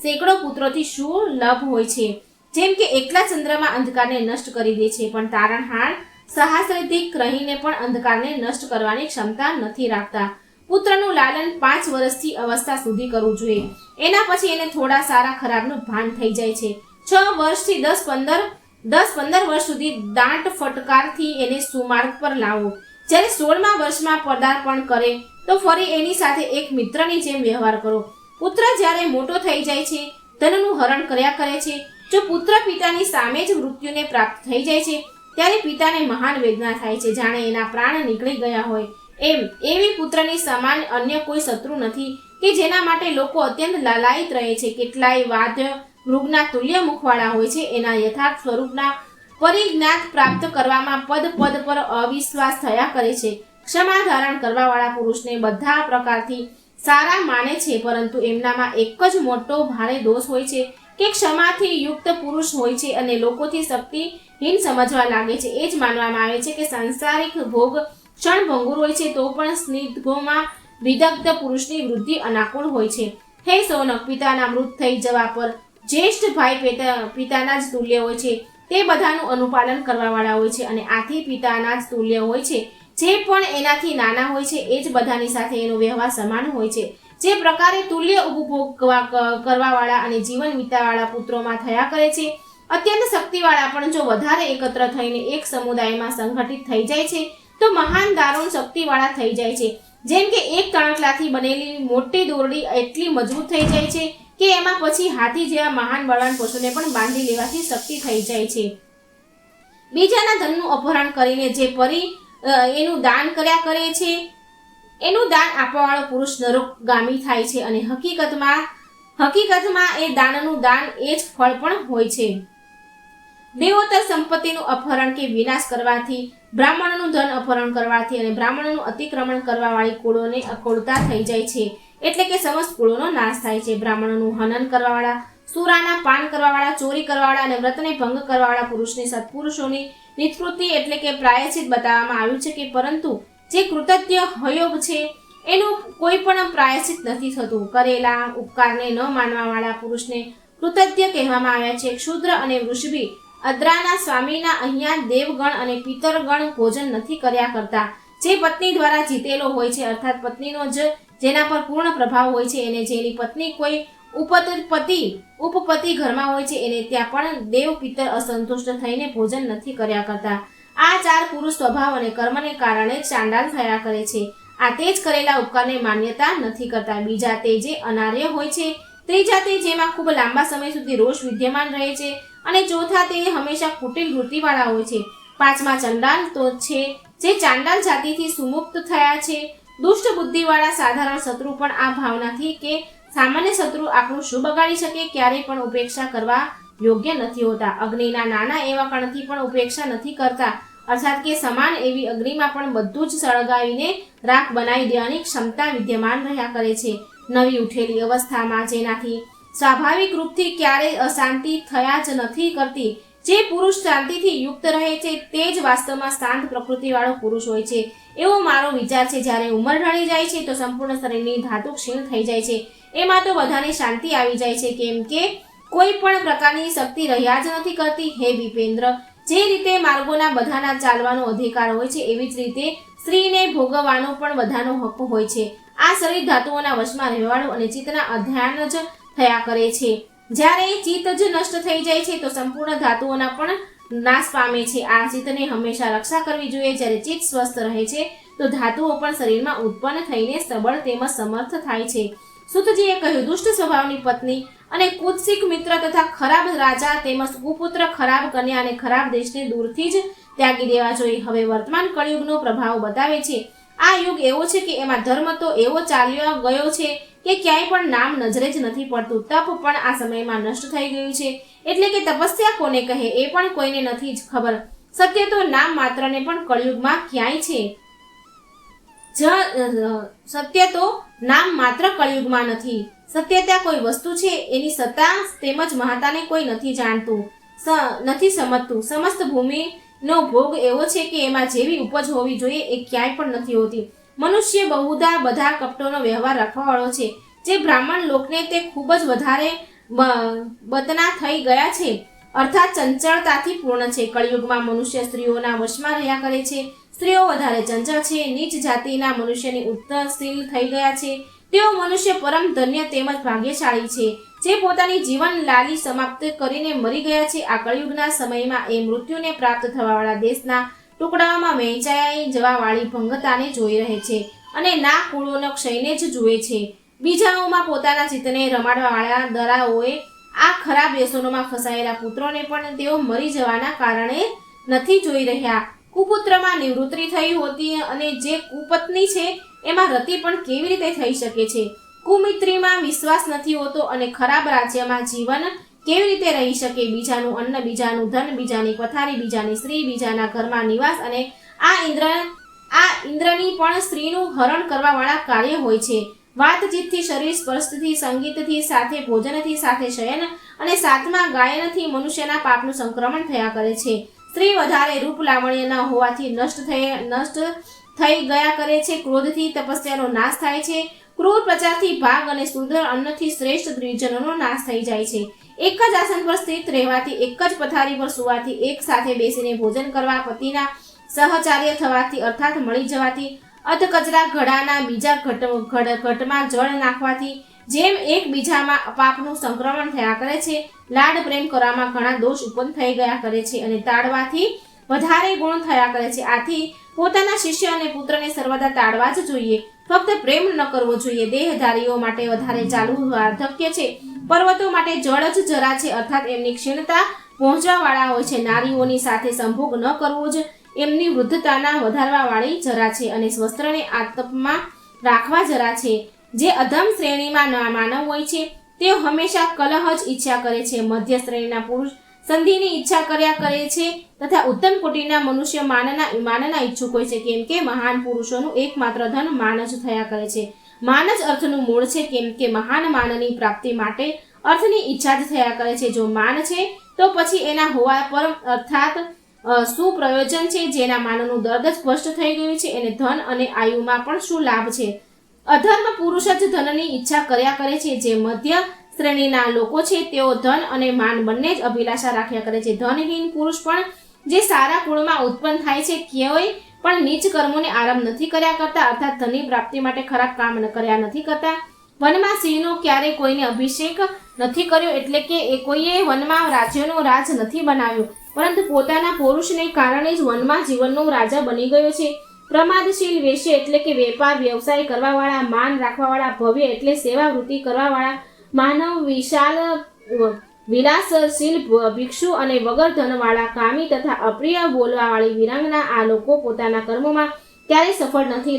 સેંકડો પુત્રોથી સુલભ હોય છે. જેમ કે એકલા ચંદ્રમાં અંધકારને નષ્ટ કરી દે છે, પણ તારણહાર સહસ્રાધિક રહીને પણ અંધકારને નષ્ટ કરવાની ક્ષમતા નથી રાખતા. પુત્રનું લાલન 5 વર્ષથી અવસ્થા સુધી કરવું જોઈએ. એના પછી એને થોડા સારા ખરાબનું ભાન થઈ જાય છે. 6 વર્ષથી 10-15 વર્ષ સુધી દાંત ફટકારથી એને સુમાર્ગ પર લાવો. જ્યારે 16મા વર્ષમાં પદાર્પણ કરે તો ફરી એની સાથે એક મિત્રની જેમ વ્યવહાર કરો. પુત્ર જ્યારે મોટો થઈ જાય છે, ધનનું હરણ કર્યા કરે છે. જો પુત્ર પિતાની સામે જ મૃત્યુને પ્રાપ્ત થઈ જાય છે, ત્યારે પિતાને મહાન વેદના થાય છે, જાણે એના પ્રાણ નીકળી ગયા હોય એમ. એવી પુત્રની સમાન અન્ય કોઈ શત્રુ નથી કે જેના માટે લોકો અત્યંત લાલાયિત રહે છે. કેટલાય વાદ્ય મૃગના તુલ્ય મુખવાળા હોય છે, એના યથાર્થ સ્વરૂપના પરિજ્ઞાત પ્રાપ્ત કરવામાં પદ પર અવિશ્વાસ થયા કરે છે. ક્ષમા ધારણ કરવાવાળા પુરુષને બધા પ્રકારથી સારા માને છે, પરંતુ એમનામાં એક જ મોટો ભારે દોષ હોય છે કે ક્ષમાથી યુક્ત પુરુષ હોય છે અને લોકોથી શક્તિહીન સમજવા લાગે છે. એ જ માનવામાં આવે છે કે સાંસારિક ભોગ ક્ષણભંગુર હોય છે, તો પણ સ્નિગ્ધોમાં વિદગ્ધ પુરુષની વૃદ્ધિ અનાકુળ હોય છે. હે સૌનક, પિતાના મૃત થઈ જવા પર જ્યેષ્ઠ ભાઈ પિતાના જ તુલ્ય હોય છે. તે બધાનું અનુપાલન કરવાવાળા હોય છે અને આથી પિતાના જ તુલ્ય હોય છે. જે પણ એનાથી નાના હોય છે એ જ બધાની સાથે એનો વ્યવહાર સમાન હોય છે. જે પ્રકારે તુલ્ય ઉપભોગ કરવાવાળા અને જીવન વિતાવાળા પુત્રોમાં થયા કરે છે, અત્યંત શક્તિવાળા પણ જો વધારે એકત્ર થઈને એક સમુદાયમાં સંગઠિત થઈ જાય છે, તો મહાન દારૂણ શક્તિવાળા થઈ જાય છે. જેમ કે એક તણખલાથી બનેલી મોટી દોરડી એટલી મજબૂત થઈ જાય છે કે એમાં પછી હાથી જેવા મહાન બળવાન પશુને પણ બાંધી લેવાથી શક્તિ થઈ જાય છે. બીજાના ધનનું અપહરણ કરીને જે પરી એનું દાન કર્યા કરે છે, એનું દાન આપવાવાળો પુરુષ નરકગામી થાય છે, અને હકીકતમાં એ દાનનું દાન એ જ ફળ પણ હોય છે. દેવોત્તર સંપત્તિનું અપહરણ કે વિનાશ કરવાથી, બ્રાહ્મણનું ધન અપહરણ કરવાથી અને બ્રાહ્મણનું અતિક્રમણ કરવાવાળી કુળોને અકુળતા થઈ જાય છે, એટલે કે સમસ્ત કુળોનો નાશ થાય છે. બ્રાહ્મણોનું હનન કરવાવાળા, સુરાના પાન કરવાવાળા, ચોરી કરવાવાળા અને વ્રતને ભંગ કરવાવાળા પુરુષની સત્પુરુષોની નિષ્કૃતિ એટલે કે પ્રાયશ્ચિત બતાવવામાં આવ્યું છે કે પરંતુ જે કૃતજ્ઞ હયોગ છે એનું કોઈ પણ પ્રાયશ્ચિત નથી થતું. કરેલા ઉપકારને ન માનવાવાળા પુરુષને કૃતજ્ઞ કહેવામાં આવ્યા છે. ક્ષુદ્ર અને વૃષભી અદ્રાના સ્વામીના અહીંયા દેવગણ અને પિતરગણ ભોજન નથી કર્યા કરતા. જે પત્ની દ્વારા જીતેલો હોય છે, અર્થાત પત્નીનો જ જેના પર પૂર્ણ પ્રભાવ હોય છે, એને જેની પત્ની કોઈ ઉપપતિ ઘરમાં હોય છે, એને ત્યાં પણ દેવ પિતર અસંતુષ્ટ થઈને ભોજન નથી કર્યા કરતા. આ 4 પુરુષ સ્વભાવ અને કર્મને કારણે ચાંડાલ થયા કરે છે. આ તે જ કરેલા ઉપકારને માન્યતા નથી કરતા. બીજા તે જે અનાર્ય હોય છે, ત્રીજા તે જેમાં ખૂબ લાંબા સમય સુધી રોષ વિદ્યમાન રહે છે, અને ચોથા તે હંમેશા કુટિલ વૃત્તિવાળા હોય છે. 5મા ચંડાલ તો છે જે ચાંડાલ જાતિથી સુમુક્ત થયા છે. દુષ્ટ બુદ્ધિવાળા સાધારણ શત્રુ પણ આ ભાવનાથી કે સામાન્ય શત્રુ આપણું શું બગાડી શકે ક્યારેય પણ ઉપેક્ષા કરવા યોગ્ય નથી હોતા. અગ્નિના નાના એવા કણથી પણ ઉપેક્ષા નથી કરતા, અર્થાત કે સમાન એવી અગ્નિમાં પણ બધું જ સળગાવીને રાખ બનાવી દેવાની ક્ષમતા વિદ્યમાન રહ્યા કરે છે. નવી ઉઠેલી અવસ્થામાં જેનાથી સ્વાભાવિક રૂપથી ક્યારેય અશાંતિ થયા જ નથી કરતી, જે પુરુષ શાંતિથી યુક્ત રહે છે તે જ વાસ્તવમાં શાંત પ્રકૃતિવાળો પુરુષ હોય છે, એવો મારો વિચાર છે. જ્યારે ઉંમર ઢળી જાય છે તો સંપૂર્ણ શરીરની ધાતુ ક્ષીણ થઈ જાય છે, એમાં તો બધાની શાંતિ આવી જાય છે, કેમ કે કોઈ પણ પ્રકારની શક્તિ રહ્યા જ નથી કરતી. હે વિપેન્દ્ર, જે રીતે માર્ગોના બધાના ચાલવાનો અધિકાર હોય છે, એવી જ રીતે સ્ત્રીને ભોગવવાનો પણ બધાનો હક હોય છે. આ શરીર ધાતુઓના વશમાં રહેવાળું અને ચિત્તના અધ્યાન જ થયા કરે છે. જ્યારે ચિત્ત જ નષ્ટ થઈ જાય છે તો સંપૂર્ણ ધાતુઓના પણ નાશ પામે છે. આ ચિત્તને હંમેશા રક્ષા કરવી જોઈએ. જ્યારે ચિત્ત સ્વસ્થ રહે છે તો ધાતુઓ પણ શરીરમાં ઉત્પન્ન થઈને સબળ તેમજ સમર્થ થાય છે. સુતજીએ કહ્યું, દુષ્ટ સ્વભાવની પત્ની અને કુત્સિક મિત્ર તથા ખરાબ રાજા તેમજ કુપુત્ર, ખરાબ કન્યા અને ખરાબ દેશને દૂરથી જ ત્યાગી દેવા જોઈએ. હવે વર્તમાન કળિયુગનો પ્રભાવ બતાવે છે. આ યુગ એવો છે કે એમાં ધર્મ તો એવો ચાલ્યો ગયો છે કે ક્યાંય પણ નામ નજરે જ નથી પડતું. તપ પણ આ સમયમાં નષ્ટ થઈ ગયું છે, એટલે કે તપસ્યા કોને કહે એ પણ કોઈને નથી જ ખબર. સત્ય તો નામ માત્રને પણ કળિયુગમાં ક્યાંય છે. સત્ય તો નામ માત્ર કળિયુગમાં નથી. સત્યતા કોઈ વસ્તુ છે, એની સત્તા તેમજ મહત્તાને કોઈ નથી જાણતું, નથી સમજતું. સમસ્ત ભૂમિનો ભોગ એવો છે કે એમાં જેવી ઉપજ હોવી જોઈએ એ ક્યાંય પણ નથી હોતી. મનુષ્ય બહુધા બધા કપટોનો વ્યવહાર રાખવાવાળો છે. જે બ્રાહ્મણ લોકને તે ખૂબ જ વધારે બતના થઈ ગયા છે, અર્થાત ચંચળતાથી પૂર્ણ છે. કળિયુગમાં મનુષ્ય સ્ત્રીઓના વશમાં રહ્યા કરે છે. સ્ત્રીઓ વધારે ચંચળ છે. નીચ જાતિના મનુષ્યની ઉત્તરશીલ થઈ ગયા છે. તેઓ મનુષ્ય પરમ ધન્ય તેમજ ભાગ્યશાળી છે, જે પોતાની જીવન લાલી સમાપ્ત કરીને મરી ગયા છે. આ કળિયુગના સમયમાં એ મૃત્યુને પ્રાપ્ત થવાવાળા દેશના ટુકડાઓમાં વહેંચાઈ જવાવાળી ભંગતાને જોઈ રહે છે અને ના કુળોનો ક્ષયને જ જુએ છે. બીજાઓમાં પોતાના ચિત્તને રમાડવાવાળા દરાઓએ આ ખરાબ વ્યસનોમાં ફસાયેલા પુત્રોને પણ તેઓ મરી જવાના કારણે નથી જોઈ રહ્યા. કુપુત્રમાં નિવૃત્તિ થઈ હોતી અને જે કુપત્ની છે એમાં રતિ પણ કેવી રીતે થઈ શકે છે? કુમિત્રીમાં વિશ્વાસ નથી હોતો અને ખરાબ રાજ્યમાં જીવન કેવી રીતે રહી શકે? બીજાનું અન્ન, બીજાનું ધન, બીજાની પથારી, બીજાની સ્ત્રી, બીજાના ઘરમાં નિવાસ અને આ ઇન્દ્રની પણ સ્ત્રીનું હરણ કરવાવાળા કાર્ય હોય છે. વાતચીતથી, શરીર સ્પર્શથી, સંગીતથી, સાથે ભોજનથી, સાથે શયન અને સાથમાં ગાયનથી મનુષ્યના પાપનું સંક્રમણ થયા કરે છે. સ્ત્રી વધારે રૂપ લાવણ્ય ન હોવાથી નષ્ટ થઈ ગયા કરે છે. ક્રોધથી તપસ્યાનો નાશ થાય છે. ક્રૂર પ્રચારથી ભાગ અને સુંદર અન્નથી શ્રેષ્ઠ દ્વિજનોનો નાશ થઈ જાય છે. એક જ આસન પર સ્થિત રહેવાથી, એક જ પથારી પર સુવાથી, એક સાથે બેસીને ભોજન કરવા, પતિના સહચાર્ય થવાથી અર્થાત મળી જવાથી, અધકચરા ઘડાના બીજા ઘટમાં જળ નાખવાથી જેમ એકબીજામાં પાપનું સંક્રમણ થયા કરે છે, લાડ પ્રેમ કરવામાં ઘણા દોષ ઉત્પન્ન થઈ ગયા કરે છે અને તાળવાથી વધારે ગુણ થયા કરે છે. આથી પોતાના શિષ્ય અને પુત્રને સર્વદા તાળવા જ જોઈએ. ફક્ત પ્રેમ ન કરવો જોઈએ. દેહધારીઓ માટે વધારે ચાલવું વાર્ધક્ય છે. પર્વતો માટે જળ જ જરા છે, અર્થાત એમની ક્ષીણતા પહોંચવાવાળા હોય છે. નારીઓની સાથે સંભોગ ન કરવો જ એમની વૃદ્ધતાના વધારવાવાળી જરા છે અને વસ્ત્રને આતપમાં રાખવા જરા છે. જે અધમ શ્રેણીમાં માનવ હોય છે તેઓ હંમેશા કલહ જ ઈચ્છા કરે છે. મધ્ય શ્રેણીના પુરુષ સંધિની ઈચ્છા કર્યા કરે છે તથા ઉત્તમ કોટીના મનુષ્ય માનના ઈચ્છુક હોય છે, કેમ કે મહાન પુરુષોનું એકમાત્ર ધન માન જ થયા કરે છે. માન જ અર્થનું મૂળ છે, કેમ કે મહાન માનની પ્રાપ્તિ માટે અર્થની ઈચ્છા જ થયા કરે છે. જો માન છે તો પછી એના હોવા પર અર્થાત શું પ્રયોજન છે? જેના માનનું દર્દ જ સ્પષ્ટ થઈ ગયું છે એને ધન અને આયુમાં પણ શું લાભ છે? અધર્મ પુરુષ જ ધનની ઈચ્છા કર્યા કરે છે. જે મધ્ય શ્રેણીના લોકો છે તેઓ ધન અને માન બંને જ અભિલાષા રાખ્યા કરે છે. ધનહીન પુરુષ પણ જે સારા કુળમાં ઉત્પન્ન થાય છે ક્યાંય પણ નીચ કર્મોને આરંભ નથી કર્યા કરતા, અર્થાત ધનની પ્રાપ્તિ માટે ખરાબ કામ કર્યા નથી કરતા. વનમાં સિંહનો ક્યારેય કોઈને અભિષેક નથી કર્યો, એટલે કે કોઈએ વનમાં રાજ્યનો રાજ નથી બનાવ્યો, પરંતુ પોતાના પુરુષને કારણે જ વનમાં જીવનનો રાજા બની ગયો છે. પ્રમાદશીલ વેશ્ય એટલે કે વેપાર વ્યવસાય કરવાવાળા, માન રાખવાવાળા, ભવ્ય એટલે સેવા વૃત્તિ કરવાવાળા માનવ, વિશાલ વિલાસશીલ ભિક્ષુ અને વગર ધનવાળા કામી તથા અપ્રિય બોલવાવાળી વિરંગના, આ લોકો પોતાના કર્મોમાં ક્યારેય સફળતા નથી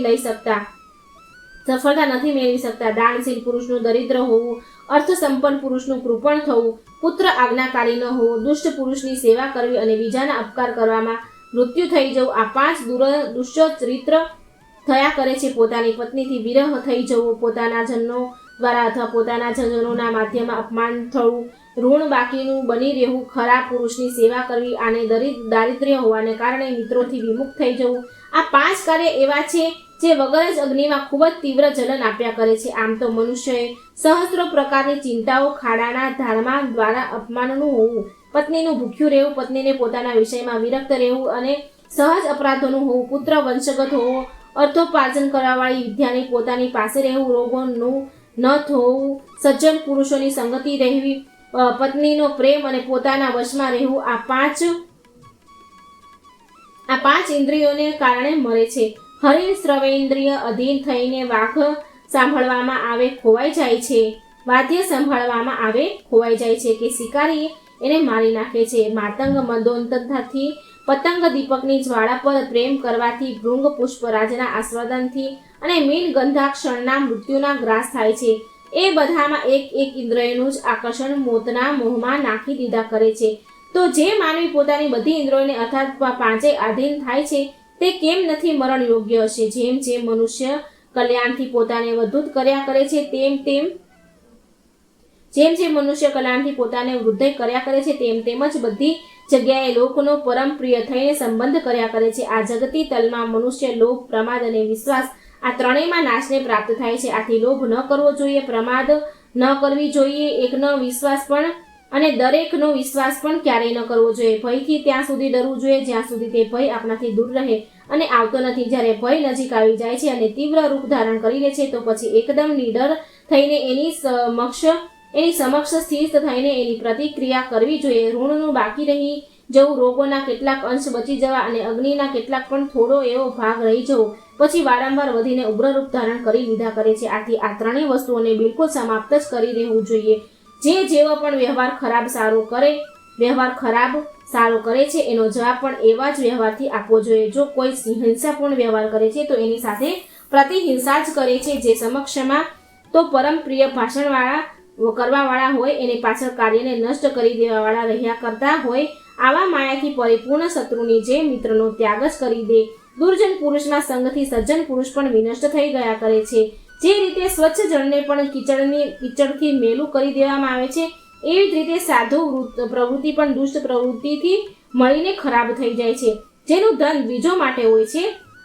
મેળવી શકતા. દાનશીલ પુરુષનું દરિદ્ર હોવું, અર્થ સંપન્ન પુરુષનું કૃપણ થવું, પુત્ર આજ્ઞાકારી ન હોવું, દુષ્ટ પુરુષની સેવા કરવી અને બીજાના અપકાર કરવામાં મૃત્યુ થઈ જવું, આ 5 દુષ્ચરિત્ર થયા કરે છે. પોતાની પત્નીથી વિરહ થઈ જવું, પોતાના જનો દ્વારા અથવા પોતાના જનોના માધ્યમમાં અપમાન થવું, ઋણ બાકીનું બની રહેવું, ખરાબ પુરુષની સેવા કરવી, આને દારિદ્ર્ય હોવાને કારણે મિત્રોથી વિમુખ થઈ જવું, આ 5 કાર્ય એવા છે જે વગર જ અગ્નિમાં ખૂબ જ તીવ્ર જલન આપ્યા કરે છે. આમ તો મનુષ્યએ સહસ્ત્રો પ્રકારની ચિંતાઓ, ખાડાના ધારમાં દ્વારા અપમાનનું હોવું, પત્નીનું ભૂખ્યું રહેવું, પત્નીને પોતાના વિષયમાં વિરક્ત રહેવું અને સહજ અપરાધોનું હોવું, પુત્ર વંશગત હોવો, અર્થોપાર્જન કરવાવાળી વિદ્યાની પોતાની પાસે રહેવું, રોગોનું ન થવું, સજ્જન પુરુષોની સંગતિ રહેવી, પત્નીનો પ્રેમ અને પોતાના વશમાં રહેવું, આ પાંચ ઇન્દ્રિયોને કારણે મરે છે. હરિણ શ્રવેન્દ્રિય અધીન થઈને વાઘ સાંભળવામાં આવે ખોવાઈ જાય છે, વાદ્ય સંભાળવામાં આવે ખોવાઈ જાય છે કે શિકારી એને મારી નાખે છે. માતંગ મંદોદંતથી, પતંગ દીપકની જ્વાળા પર પ્રેમ કરવાથી, ભૃંગ પુષ્પરાજના આસ્વાદનથી અને મીન ગંધાક્ષણના મૃત્યુના ગ્રાસ થાય છે. એ બધામાં એક ઇન્દ્રિયનું જ આકર્ષણ મોતના મોહમાં નાખી દીધા કરે છે. તો જે માનવી પોતાની બધી ઇન્દ્રિયોને અર્થાત પાંચેય આધીન થાય છે તે કેમ નથી મરણ યોગ્ય હશે? જેમ જેમ મનુષ્ય કલ્યાણથી પોતાને વધુ કર્યા કરે છે જેમ મનુષ્ય કલ્યાણથી પોતાને વૃદ્ધિ કર્યા કરે છે તેમ જ બધી જગ્યાએ લોકનો પરમ પ્રિય થઈને સંબંધ કર્યા કરે છે. આ જગતી તલમાં મનુષ્ય લોભ, પ્રમાદ અને વિશ્વાસ આ ત્રણેયમાં નાશને પ્રાપ્ત થાય છે. આથી લોભ ન કરવો જોઈએ, પ્રમાદ ન કરવી જોઈએ, એકનો વિશ્વાસ પણ અને દરેકનો વિશ્વાસ પણ ક્યારેય ન કરવો જોઈએ. ભયથી ત્યાં સુધી ડરવું જોઈએ જ્યાં સુધી તે ભય આપણાથી દૂર રહે અને આવતો નથી. જ્યારે ભય નજીક આવી જાય છે અને તીવ્ર રૂપ ધારણ કરી લે છે તો પછી એકદમ નિડર થઈને એની સમક્ષ સ્થિત થઈને એની પ્રતિક્રિયા કરવી જોઈએ. ઋણનું બાકી રહી જવું, રોગોના કેટલાક અંશ બચી જવા અને અગ્નિના કેટલાક પણ થોડો એવો ભાગ રહી જવો, પછી વારંવાર વધીને ઉગ્ર રૂપ ધારણ કરી લીધા કરે છે. આથી આ ત્રણેય વસ્તુઓને બિલકુલ સમાપ્ત જ કરી રહેવું જોઈએ. જેવો પણ વ્યવહાર ખરાબ સારો કરે છે એનો જવાબ પણ એવા જ વ્યવહારથી આપવો જોઈએ. જો કોઈ હિંસાપૂર્ણ વ્યવહાર કરે છે તો એની સાથે પ્રતિહિંસા જ કરે છે. જે સમક્ષમાં તો પરમ પ્રિય ભાષણવાળા કરવાવાળા હોય એને પાછળ કાર્યને નષ્ટ કરી દેવાવાળા રહ્યા કરતા હોય આવા માયાથી પરિપૂર્ણ શત્રુની જેમ મિત્રનો ત્યાગ જ કરી દે. દુર્જન પુરુષના સંગથી સજ્જન પુરુષ પણ વિનષ્ટ થઈ ગયા કરે છે. જે રીતે સ્વચ્છ જળને પણ કીચડથી મેલું કરી દેવામાં આવે છે એવી જ રીતે સાધુ પ્રવૃત્તિ પણ દુષ્ટ પ્રવૃત્તિથી મળીને ખરાબ થઈ જાય છે. જેનું ધન બીજો માટે હોય છે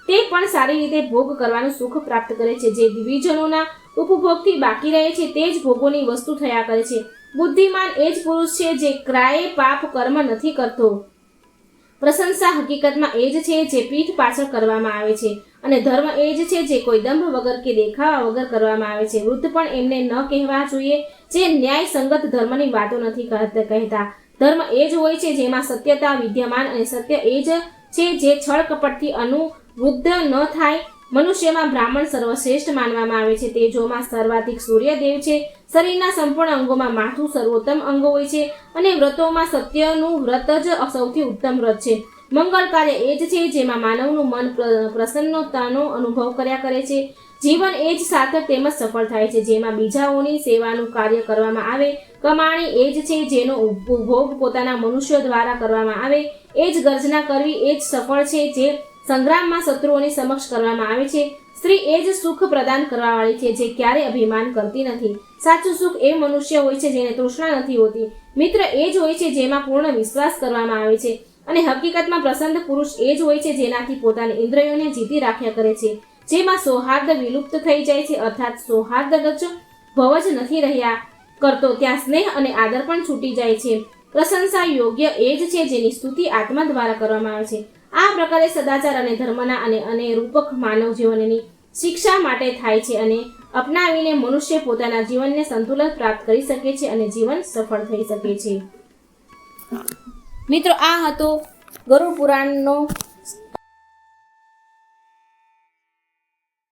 તે પણ સારી રીતે ભોગ કરવાનું સુખ પ્રાપ્ત કરે છે. જે દ્વિજનોના ઉપભોગથી બાકી રહે છે તે જ ભોગોની વસ્તુ થયા કરે છે. બુદ્ધિમાન એ જ પુરુષ છે જે ક્રાયે પાપ કર્મ નથી કરતો. પ્રશંસા હકીકતમાં એ જ છે જે પીઠ પાછળ કરવામાં આવે છે અને ધર્મ એ જ છે જે કોઈ દંભ વગર કે દેખાવા વગર કરવામાં આવે છે. વૃદ્ધ પણ એમને ન કહેવા જોઈએ જે ન્યાય સંગત ધર્મની વાતો નથી કહેતા. ધર્મ એ જ હોય છે જેમાં સત્યતા વિદ્યમાન અને સત્ય એ જ છે જે છળ કપટથી અનુવૃદ્ધ ન થાય. મનુષ્યમાં બ્રાહ્મણ સર્વશ્રેષ્ઠ માનવામાં આવે છે. તેજોમાં સર્વાધિક સૂર્યદેવ છે. શરીરના સંપૂર્ણ અંગોમાં માથું સર્વોત્તમ અંગ હોય છે અને વ્રતોમાં સત્યનું વ્રત જ સૌથી ઉત્તમ વ્રત છે. મંગળ કાર્ય એ જ છે જેમાં માનવનું મન પ્રસન્નતાનો અનુભવ કર્યા કરે છે. જીવન એ જ સાર્થક તેમજ સફળ થાય છે જેમાં બીજાઓની સેવાનું કાર્ય કરવામાં આવે. કમાણી એ જ છે જેનો ઉપભોગ પોતાના મનુષ્યો દ્વારા કરવામાં આવે. એ જ ગર્જના કરવી એ જ સફળ છે જે સંગ્રામમાં શત્રુઓની સમક્ષ કરવામાં આવે છે. સ્ત્રી એ જ સુખ પ્રદાન કરવાવાળી છે જે ક્યારે અભિમાન કરતી નથી. સાચું સુખ એ મનુષ્ય હોય છે જેને તૃષ્ણા નથી હોતી. મિત્ર એ જ હોય છે જેમાં પૂર્ણ વિશ્વાસ કરવામાં આવે છે અને હકીકતમાં પ્રસન્ન પુરુષ એ જ હોય છે જેનાથી પોતાની ઇન્દ્રિયોને જીતી રાખ્યા કરે છે. જેમાં સૌહાર્દ વિલુપ્ત થઈ જાય છે અર્થાત સૌહાર્દ જ ભવ જ નથી રહ્યા કરતો ત્યાં સ્નેહ અને આદર પણ છૂટી જાય છે. પ્રશંસા યોગ્ય એ જ છે જેની સ્તુતિ આત્મા દ્વારા કરવામાં આવે છે. આ પ્રકારે સદાચાર અને ધર્મના અને રૂપક માનવ જીવનની શિક્ષા માટે થાય છે અને અપનાવીને મનુષ્ય પોતાના જીવનને સંતુલન પ્રાપ્ત કરી શકે છે અને જીવન સફળ થઈ શકે છે. મિત્રો, આ હતો ગરુડ પુરાણનો